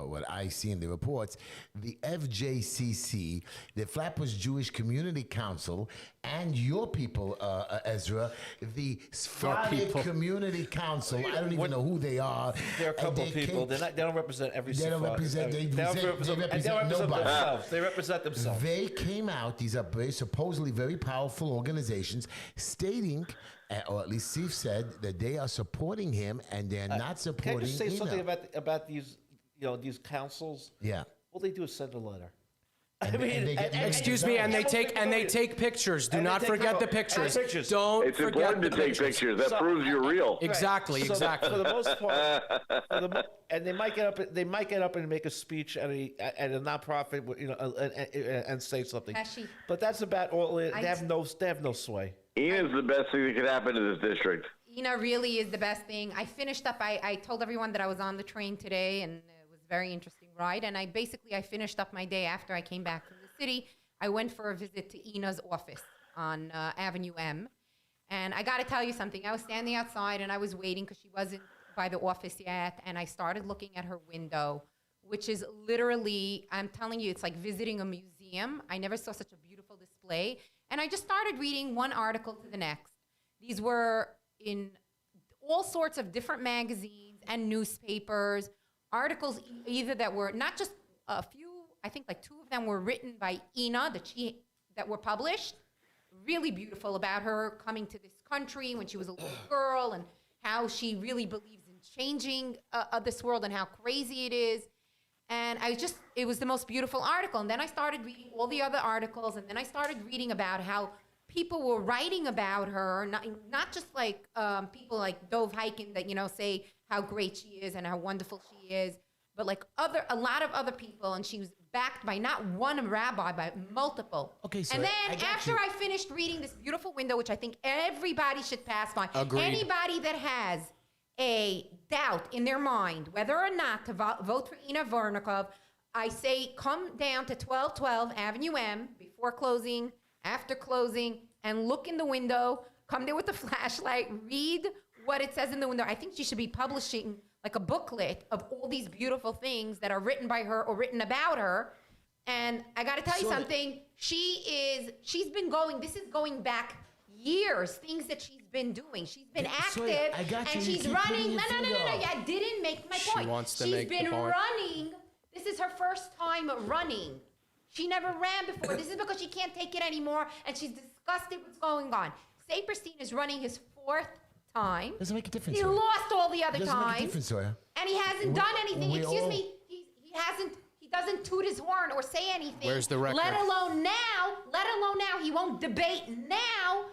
what I see in the reports, the FJCC, the Flatbush Jewish Community Council, and your people, Ezra, the Sephardic Community Council, I don't even know who they are. There are a couple of people. They don't represent every They don't represent- they represent nobody. themselves. They represent themselves. They came out, these are supposedly very powerful organizations, stating, or at least Steve said, that they are supporting him and they're not supporting Can I just say Ina. something about these, these councils? Yeah. All they do is send a letter. And they get- Excuse me, and they take pictures. Do And they not take forget the pictures. pictures. Pictures. Don't It's forget important the to take pictures. That proves you're real. Exactly, So exactly. For the most part, and they might get up and make a speech at a nonprofit, and say something. Heshy. But that's about all. They have no sway. Ina's the best thing that could happen to this district. Ina really is the best thing. I finished up, I told everyone that I was on the train today, and it was a very interesting ride. And I finished up my day after I came back from the city. I went for a visit to Ina's office on Avenue M. And I got to tell you something. I was standing outside, and I was waiting because she wasn't by the office yet. And I started looking at her window, which is literally, I'm telling you, it's like visiting a museum. I never saw such a beautiful display. And I just started reading one article to the next. These were in all sorts of different magazines and newspapers, articles either that were not just a few, I think like 2 of them were written by Ina that were published. Really beautiful about her coming to this country when she was a little girl and how she really believes in changing this world and how crazy it is. And it was the most beautiful article. And then I started reading all the other articles, and then I started reading about how people were writing about her, not just like people like Dov Hikind that, say how great she is and how wonderful she is, but like a lot of other people. And she was backed by not one rabbi, but multiple. Okay, so and I then got after you. I finished reading this beautiful window, which I think everybody should pass by, Agreed. anybody that has a doubt in their mind whether or not to vote for Ina Vornikov, I say come down to 1212 Avenue M before closing, after closing, and look in the window. Come there with the flashlight, read what it says in the window. I think she should be publishing like a booklet of all these beautiful things that are written by her or written about her. And I got to tell you something. She's been going. This is going back years. Things that she's been doing. She's been active, I got you. and You she's keep running. putting No. your finger out. Yeah, I didn't make my point. wants to She's make the been point. running. This is her first time running. She never ran before. This is because she can't take it anymore, and she's disgusted what's going on. Saperstein is running his 4th time. Doesn't make a difference. He Sawyer. lost all the other Doesn't make a times. difference, Sawyer. And he hasn't done anything. we Excuse all- me. He doesn't toot his horn or say anything. Where's the record? Let alone now, he won't debate now.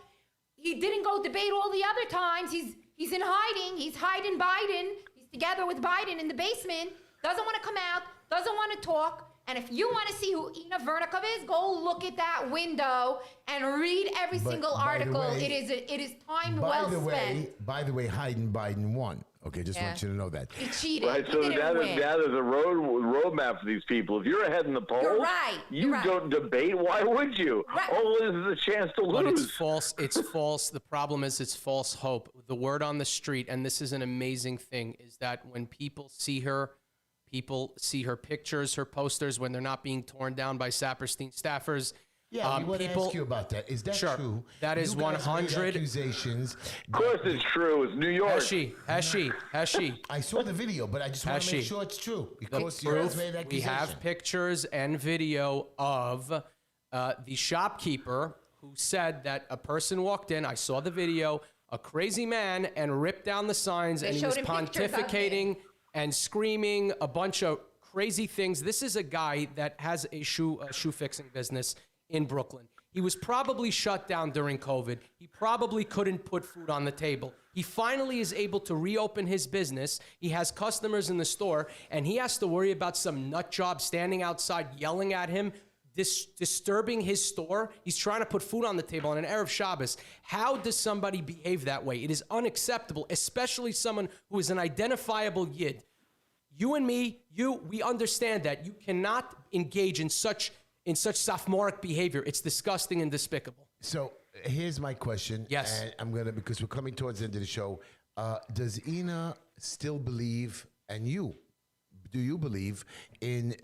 He didn't go debate all the other times. He's in hiding. He's hiding Biden. He's together with Biden in the basement. Doesn't want to come out. Doesn't want to talk. And if you want to see who Ina Vernikov is, go look at that window and read every single by the article. way- it is time well spent. By the way, Biden won. Okay, just want you to know that. He cheated. Right, He so didn't now win. there's a roadmap for these people. If you're ahead in the polls, You're right. you You're right. don't debate. Why would you? Right. All it is a chance to But lose. it's false. It's false. The problem is it's false hope. The word on the street, and this is an amazing thing, is that when people see her pictures, her posters, when they're not being torn down by Saperstein staffers. Yeah, I want to ask you about that. Is that Sure. true? That is You guys made 100 accusations. Of course it's true. It's New York. Heshy. I saw the video, but I just want to make Heshy. sure it's true The because you guys proof, made we accusations. have pictures and video of the shopkeeper who said that a person walked in. I saw the video, a crazy man, and ripped down the signs, and he was showed him pictures of him. pontificating and screaming a bunch of crazy things. This is a guy that has a shoe fixing business in Brooklyn. He was probably shut down during COVID. He probably couldn't put food on the table. He finally is able to reopen his business. He has customers in the store, and he has to worry about some nut job standing outside yelling at him, disturbing his store. He's trying to put food on the table on an Erev Shabbos. How does somebody behave that way? It is unacceptable, especially someone who is an identifiable Yid. You and me, we understand that. You cannot engage in such sophomoric behavior. It's disgusting and despicable. So here's my question. Yes. And because we're coming towards the end of the show, does Ina still believe, and do you believe in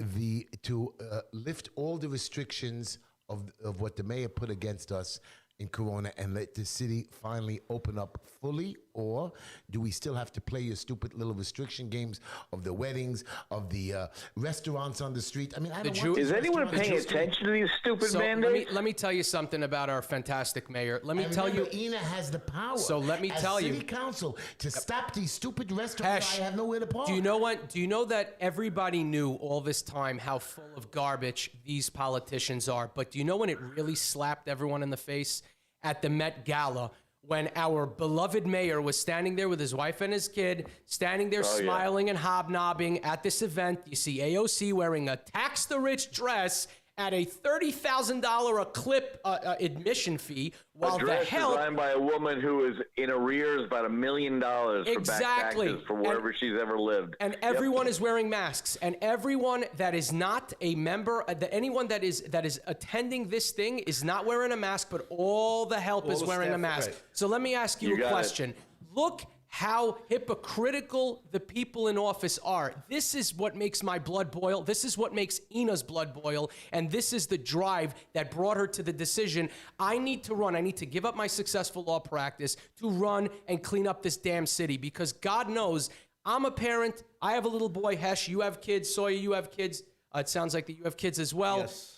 to lift all the restrictions of what the mayor put against us in Corona and let the city finally open up fully? Or do we still have to play your stupid little restriction games of the weddings, of the restaurants on the street? I mean, I don't want Is these anyone restaurants paying on the street. attention to these stupid So mandates? let me tell you something about our fantastic mayor. Let me And tell you. remember, Ina has the power. So let me as tell you. city council to stop these stupid restaurants. Hesh, I have nowhere to park. do you know what? Do you know that everybody knew all this time how full of garbage these politicians are? But do you know when it really slapped everyone in the face? At the Met Gala, when our beloved mayor was standing there with his wife and his kid, standing there smiling and hobnobbing at this event. You see AOC wearing a tax the rich dress at a $30,000 a clip admission fee, while a dress the hell designed by a woman who is in arrears about $1 million for back Exactly. taxes for wherever she's ever lived. and everyone is wearing masks, and everyone that is not a member, anyone that is attending this thing is not wearing a mask, but all the help is the wearing a staff, mask. right. So let me ask you You a got it. question. Look how hypocritical the people in office are. This is what makes my blood boil. This is what makes Ina's blood boil. And this is the drive that brought her to the decision. I need to run. I need to give up my successful law practice to run and clean up this damn city, because God knows I'm a parent. I have a little boy, Hesh. You have kids. Sawyer, you have kids. It sounds like that you have kids as well. Yes.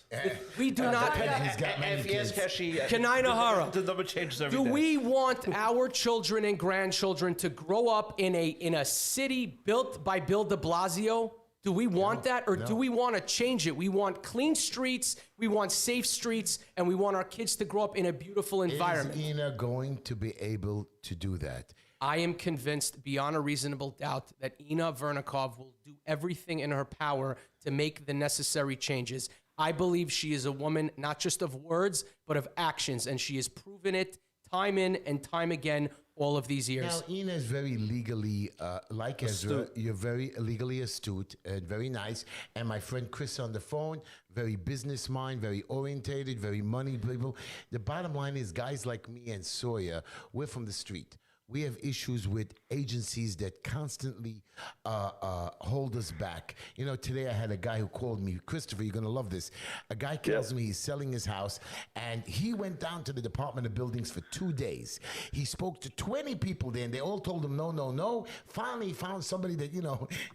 We do not. He's got many If you ask kids. Heshy, Kanai Nahara. the number changes every Do day. we want our children and grandchildren to grow up in a city built by Bill de Blasio? Do we want that, or do we want to change it? We want clean streets, we want safe streets, and we want our kids to grow up in a beautiful environment. Is Ina going to be able to do that? I am convinced beyond a reasonable doubt that Ina Vernikov will do everything in her power to make the necessary changes. I believe she is a woman not just of words, but of actions, and she has proven it time in and time again all of these years. Now, Ina is very legally, like Ezra, you're very legally astute and very nice. And my friend Chris on the phone, very business mind, very orientated, very money people. The bottom line is guys like me and Sawyer, we're from the street. We have issues with agencies that constantly hold us back. You know, today I had a guy who called me, Christopher, you're going to love this. A guy tells me he's selling his house, and he went down to the Department of Buildings for 2 days. He spoke to 20 people there, and they all told him no, no, no. Finally, he found somebody that,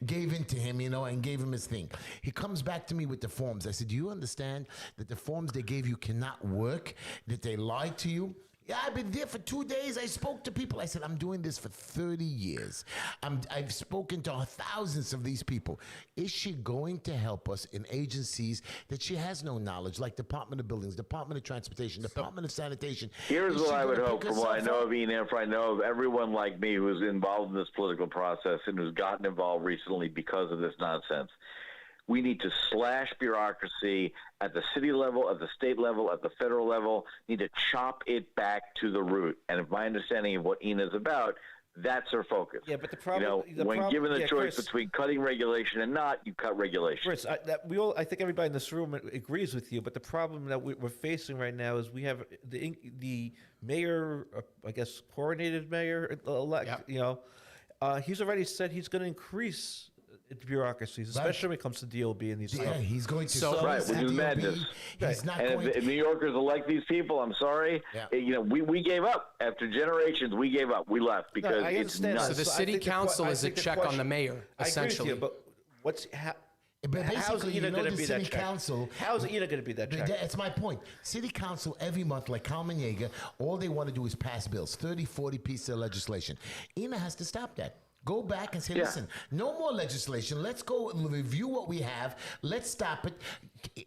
gave in to him, and gave him his thing. He comes back to me with the forms. I said, do you understand that the forms they gave you cannot work, that they lied to you? Yeah, I've been there for 2 days. I spoke to people. I said, I'm doing this for 30 years. I've spoken to thousands of these people. Is she going to help us in agencies that she has no knowledge, like Department of Buildings, Department of Transportation, Department of Sanitation? Here's Is what she I would gonna hope pick from what I herself know up? of Ina, for I know of everyone like me who's involved in this political process and who's gotten involved recently because of this nonsense. We need to slash bureaucracy at the city level, at the state level, at the federal level. Need to chop it back to the root. And if my understanding of what Ina is about, that's her focus. Yeah, but the problem, when given the choice Chris, between cutting regulation and not, you cut regulation. Chris, I think everybody in this room agrees with you. But the problem that we're facing right now is we have the mayor, I guess, coronated mayor elect. Yep. You know, he's already said he's going to increase bureaucracies, especially when it comes to DOB and these. Yeah, he's going to. So- Right, which is madness. He's not And going if New Yorkers elect these people, I'm sorry. Yeah. We gave up. After generations, we gave up. We left because I it's understand. nuts. So the So I city think council I is a think the check on question- the mayor, I essentially. agree with you, but But how's basically, Ina you know, going to the be city that check? council. How's Ina going to be that check? That's my point. City council every month, like Carmen Yeager, all they want to do is pass bills, 30, 40 pieces of legislation. Ina has to stop that. Go back and say, listen, no more legislation. Let's go review what we have. Let's stop it.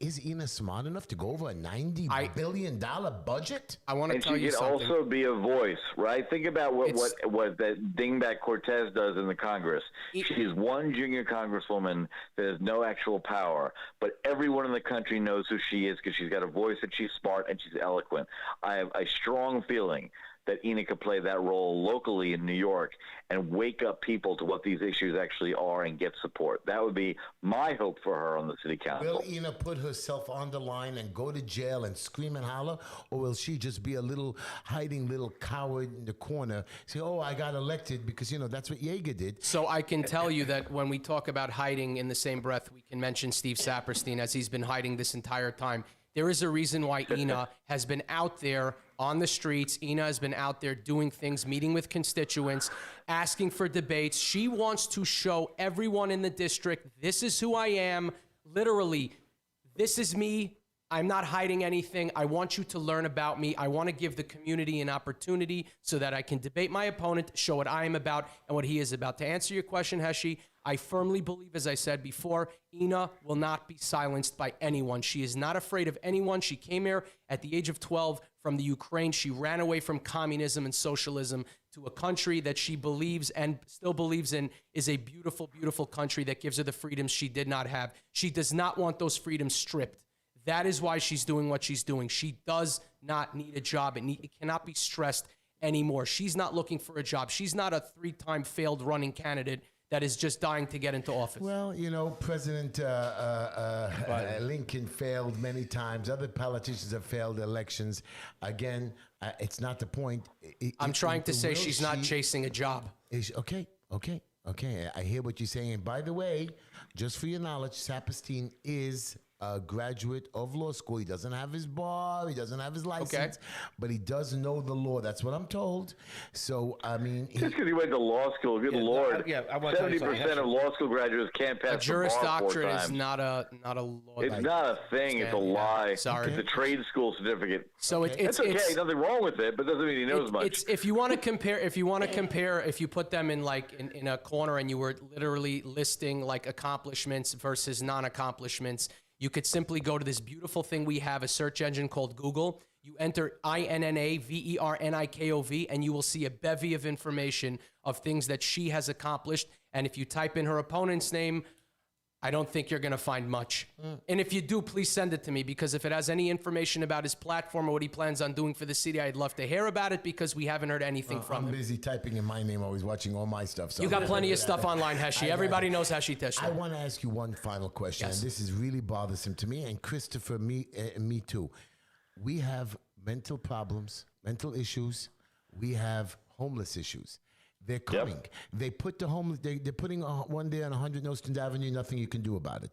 Is Ina smart enough to go over a $90 billion budget? I want to And tell she you can something. also be a voice, right? Think about what It's- that dingbat Cortez does in the Congress. She's one junior congresswoman that has no actual power, but everyone in the country knows who she is because she's got a voice and she's smart and she's eloquent. I have a strong feeling that Ina could play that role locally in New York and wake up people to what these issues actually are and get support. That would be my hope for her on the city council. Will Ina put herself on the line and go to jail and scream and holler? Or will she just be a little hiding little coward in the corner, say, oh, I got elected because, you know, that's what Yeager did. So I can tell you that when we talk about hiding in the same breath, we can mention Steve Saperstein as he's been hiding this entire time. There is a reason why Ina has been out there on the streets. Ina has been out there doing things, meeting with constituents, asking for debates. She wants to show everyone in the district, this is who I am. Literally, this is me. I'm not hiding anything. I want you to learn about me. I want to give the community an opportunity so that I can debate my opponent, show what I am about and what he is about. To answer your question, Heshy, I firmly believe, as I said before, Ina will not be silenced by anyone. She is not afraid of anyone. She came here at the age of 12 from the Ukraine. She ran away from communism and socialism to a country that she believes and still believes in is a beautiful, beautiful country that gives her the freedoms she did not have. She does not want those freedoms stripped. That is why she's doing what she's doing. She does not need a job. It cannot be stressed anymore. She's not looking for a job. She's not a 3-time failed running candidate that is just dying to get into office. Well, you know, President Lincoln failed many times. Other politicians have failed elections. Again, it's not the point. I'm trying to say Will she's not chasing a job. Okay. I hear what you're saying. And by the way, just for your knowledge, Saperstein is a graduate of law school. He doesn't have his bar, he doesn't have his license, but he does know the law. That's what I'm told. So, I mean, Just because he went to law school, good Lord. I want to tell you something. 70% of law school graduates can't pass A Juris the bar 4 Doctorate times. is not a law. It's not a thing. It's a lie. Sorry. It's a trade school certificate. So It's okay. Nothing wrong with it, but doesn't mean he knows much. It's if you want to compare, if you put them in in a corner and you were literally listing like accomplishments versus non-accomplishments, you could simply go to this beautiful thing we have, a search engine called Google. You enter INNAVERNIKOV, and you will see a bevy of information of things that she has accomplished. And if you type in her opponent's name, I don't think you're going to find much. And if you do, please send it to me, because if it has any information about his platform or what he plans on doing for the city, I'd love to hear about it, because we haven't heard anything from I'm him. busy typing in my name, always watching all my stuff. So You got plenty of stuff online, Heshy. Everybody knows Heshy I Teshler. want to ask you one final question, Yes. and this is really bothersome to me, and Christopher, me too. We have mental problems, mental issues. We have homeless issues. They're coming. They put the homeless. They're putting one day on 100 Nostrand Avenue. Nothing you can do about it.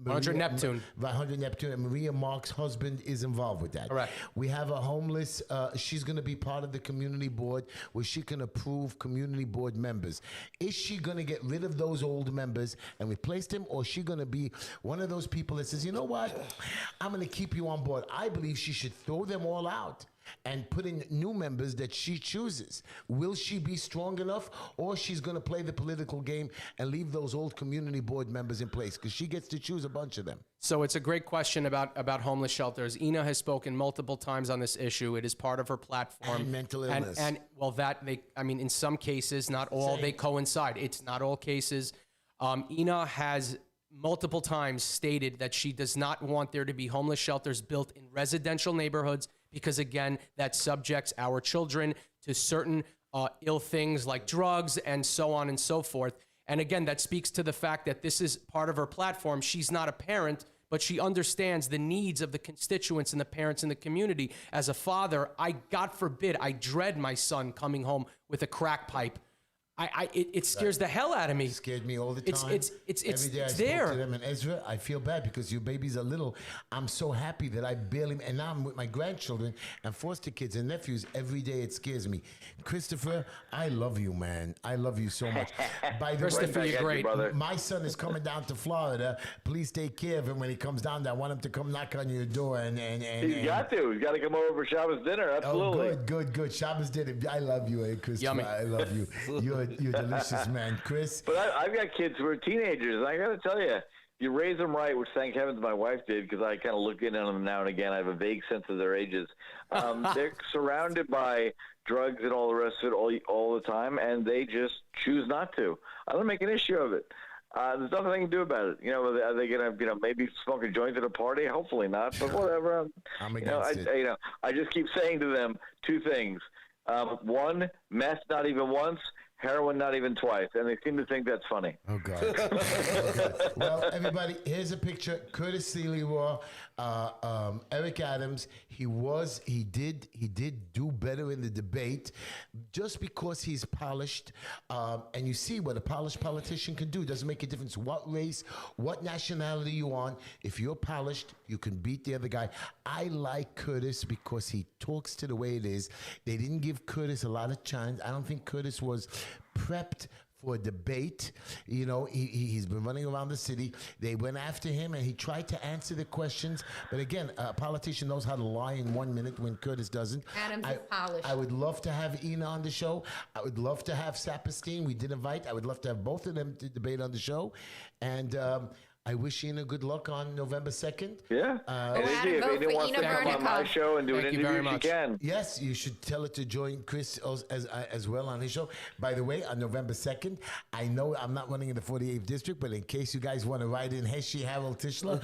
100 Neptune. 100 Neptune. And Maria Mark's husband is involved with that. Correct. We have a homeless. She's going to be part of the community board, where she can approve community board members. Is she going to get rid of those old members and replace them, or is she going to be one of those people that says, you know what, I'm going to keep you on board? I believe she should throw them all out and put in new members that she chooses. Will she be strong enough, or she's going to play the political game and leave those old community board members in place? Because she gets to choose a bunch of them. So it's a great question about homeless shelters. Ina has spoken multiple times on this issue. It is part of her platform. And mental illness. And well, in some cases, not all, they coincide. It's not all cases. Ina has multiple times stated that she does not want there to be homeless shelters built in residential neighborhoods because, again, that subjects our children to certain ill things like drugs and so on and so forth. And again, that speaks to the fact that this is part of her platform. She's not a parent, but she understands the needs of the constituents and the parents in the community. As a father, God forbid, I dread my son coming home with a crack pipe. It scares the hell out of me. It scared me all the time. It's Every day I there. spoke to them, and Ezra, I feel bad because your babies are little. I'm so happy that I barely, and now I'm with my grandchildren and foster kids and nephews. Every day it scares me. Christopher, I love you, man. I love you so much. By the Christopher, way, you're great. brother. my son is coming down to Florida. Please take care of him when he comes down there. I want him to come knock on your door and He's got to. He's got to come over for Shabbos dinner. Absolutely. Oh, good. Shabbos did it. I love you, Christopher. Yummy. I love you. You're delicious, man. Chris? But I've got kids who are teenagers, and I got to tell you, you raise them right, which thank heavens my wife did, because I kind of look in on them now and again. I have a vague sense of their ages. They're surrounded by drugs and all the rest of it all the time, and they just choose not to. I don't make an issue of it. There's nothing they can do about it. You know, are they going to, maybe smoke a joint at a party? Hopefully not, but whatever. I'm against it. I just keep saying to them two things. One, meth not even once, heroin not even twice, and they seem to think that's funny. Oh God. Oh, God. Well, everybody, here's a picture. Curtis Sliwa, Eric Adams. He did do better in the debate, just because he's polished. And you see what a polished politician can do. It doesn't make a difference what race, what nationality you on. If you're polished, you can beat the other guy. I like Curtis because he talks to the way it is. They didn't give Curtis a lot of chance. I don't think Curtis was prepped for a debate. You know, he's been running around the city. They went after him, and he tried to answer the questions. But again, a politician knows how to lie in 1 minute when Curtis doesn't. Adams is polished. I would love to have Ina on the show. I would love to have Saperstein. We did invite. I would love to have both of them to debate on the show. And I wish Ina good luck on November 2nd. Yeah. And if vote Ina for wants to Ina come on my Vernica. show and do an Thank you very interview, she much. can. Yes, you should tell her to join Chris as well on his show. By the way, on November 2nd, I know I'm not running in the 48th district, but in case you guys want to write in Heshy Harold Tischler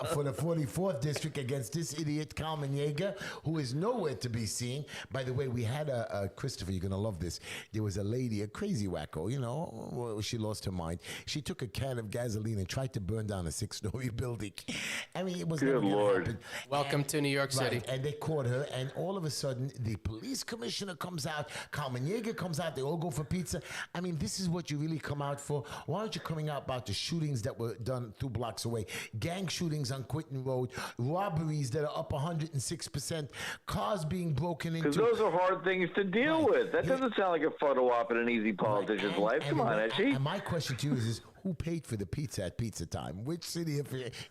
for the 44th district against this idiot Carmen Yeager, who is nowhere to be seen. By the way, we had a Christopher, you're going to love this. There was a lady, a crazy wacko, well, she lost her mind. She took a can of gasoline and tried to burn down a 6-story building. I mean, it was Good never going to Lord. happen. Welcome to New York City. Right, and they caught her, and all of a sudden, the police commissioner comes out, Carmen Yeager comes out, they all go for pizza. I mean, this is what you really come out for. Why aren't you coming out about the shootings that were done 2 blocks away? Gang shootings on Quinton Road, robberies that are up 106%, cars being broken into. Because those are hard things to deal with. That doesn't sound like a photo op in an easy politician's life. Come on, Heshy. And my question to you is who paid for the pizza at Pizza Time? Which city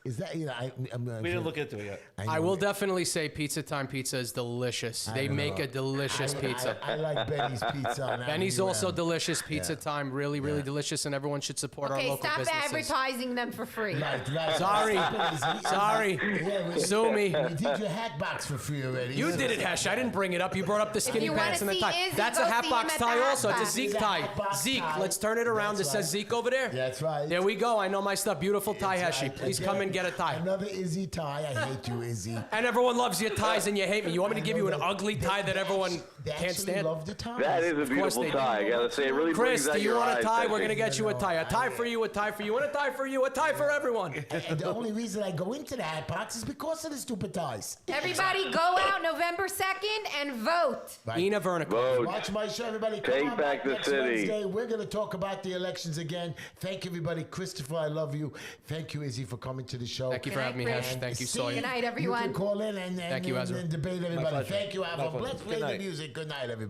is that? We didn't look into it yet. I will definitely say Pizza Time pizza is delicious. They don't make know. a delicious pizza. I like Benny's Pizza. On Benny's Avenue also M. delicious. Pizza Time, really, really delicious, and everyone should support our Okay, local stop businesses. advertising them for free. Right. Sorry. Sorry. Sue me. We did your hat box for free already. You did it, Hesh. I didn't bring it up. You brought up the skinny you pants and wanna the see tie. Izzy, That's a go hat see box him at tie the also. hat It's a box. Zeke It's a tie. hat box Zeke, tie. let's turn it around. That's It says right. Zeke over there. That's right. There we go. I know my stuff. Beautiful tie, That's Heshy. right. Please Again, come and get a tie. Another Izzy tie. I hate you, Izzy. And everyone loves your ties and you hate me. You want me to give you an I know ugly they- tie that everyone they can't actually stand? love the ties. That is a course beautiful they do. tie. I gotta say, it really Chris, brings out do you your want a eyes, tie? We're Heshy. going to get you a tie. A tie for you, a tie for you, and a tie for you, a tie for everyone. And the only reason I go into the hat box is because of the stupid ties. Everybody go out November 2nd and vote. Right. Ina Vernica. Vote. Watch my show, everybody. Come Take on back the next city. Wednesday. We're going to talk about the elections again. Thank you, everybody. Christopher, I love you. Thank you, Izzy, for coming to the show. Thank you for Good having me, night, Hesh. Chris. Thank you, See, Sawyer. Good night, You everyone. can call in and Thank you, Ezra. debate everybody. pleasure. Thank you, My Alva. pleasure. Let's Good play the night. music. Good night, everybody.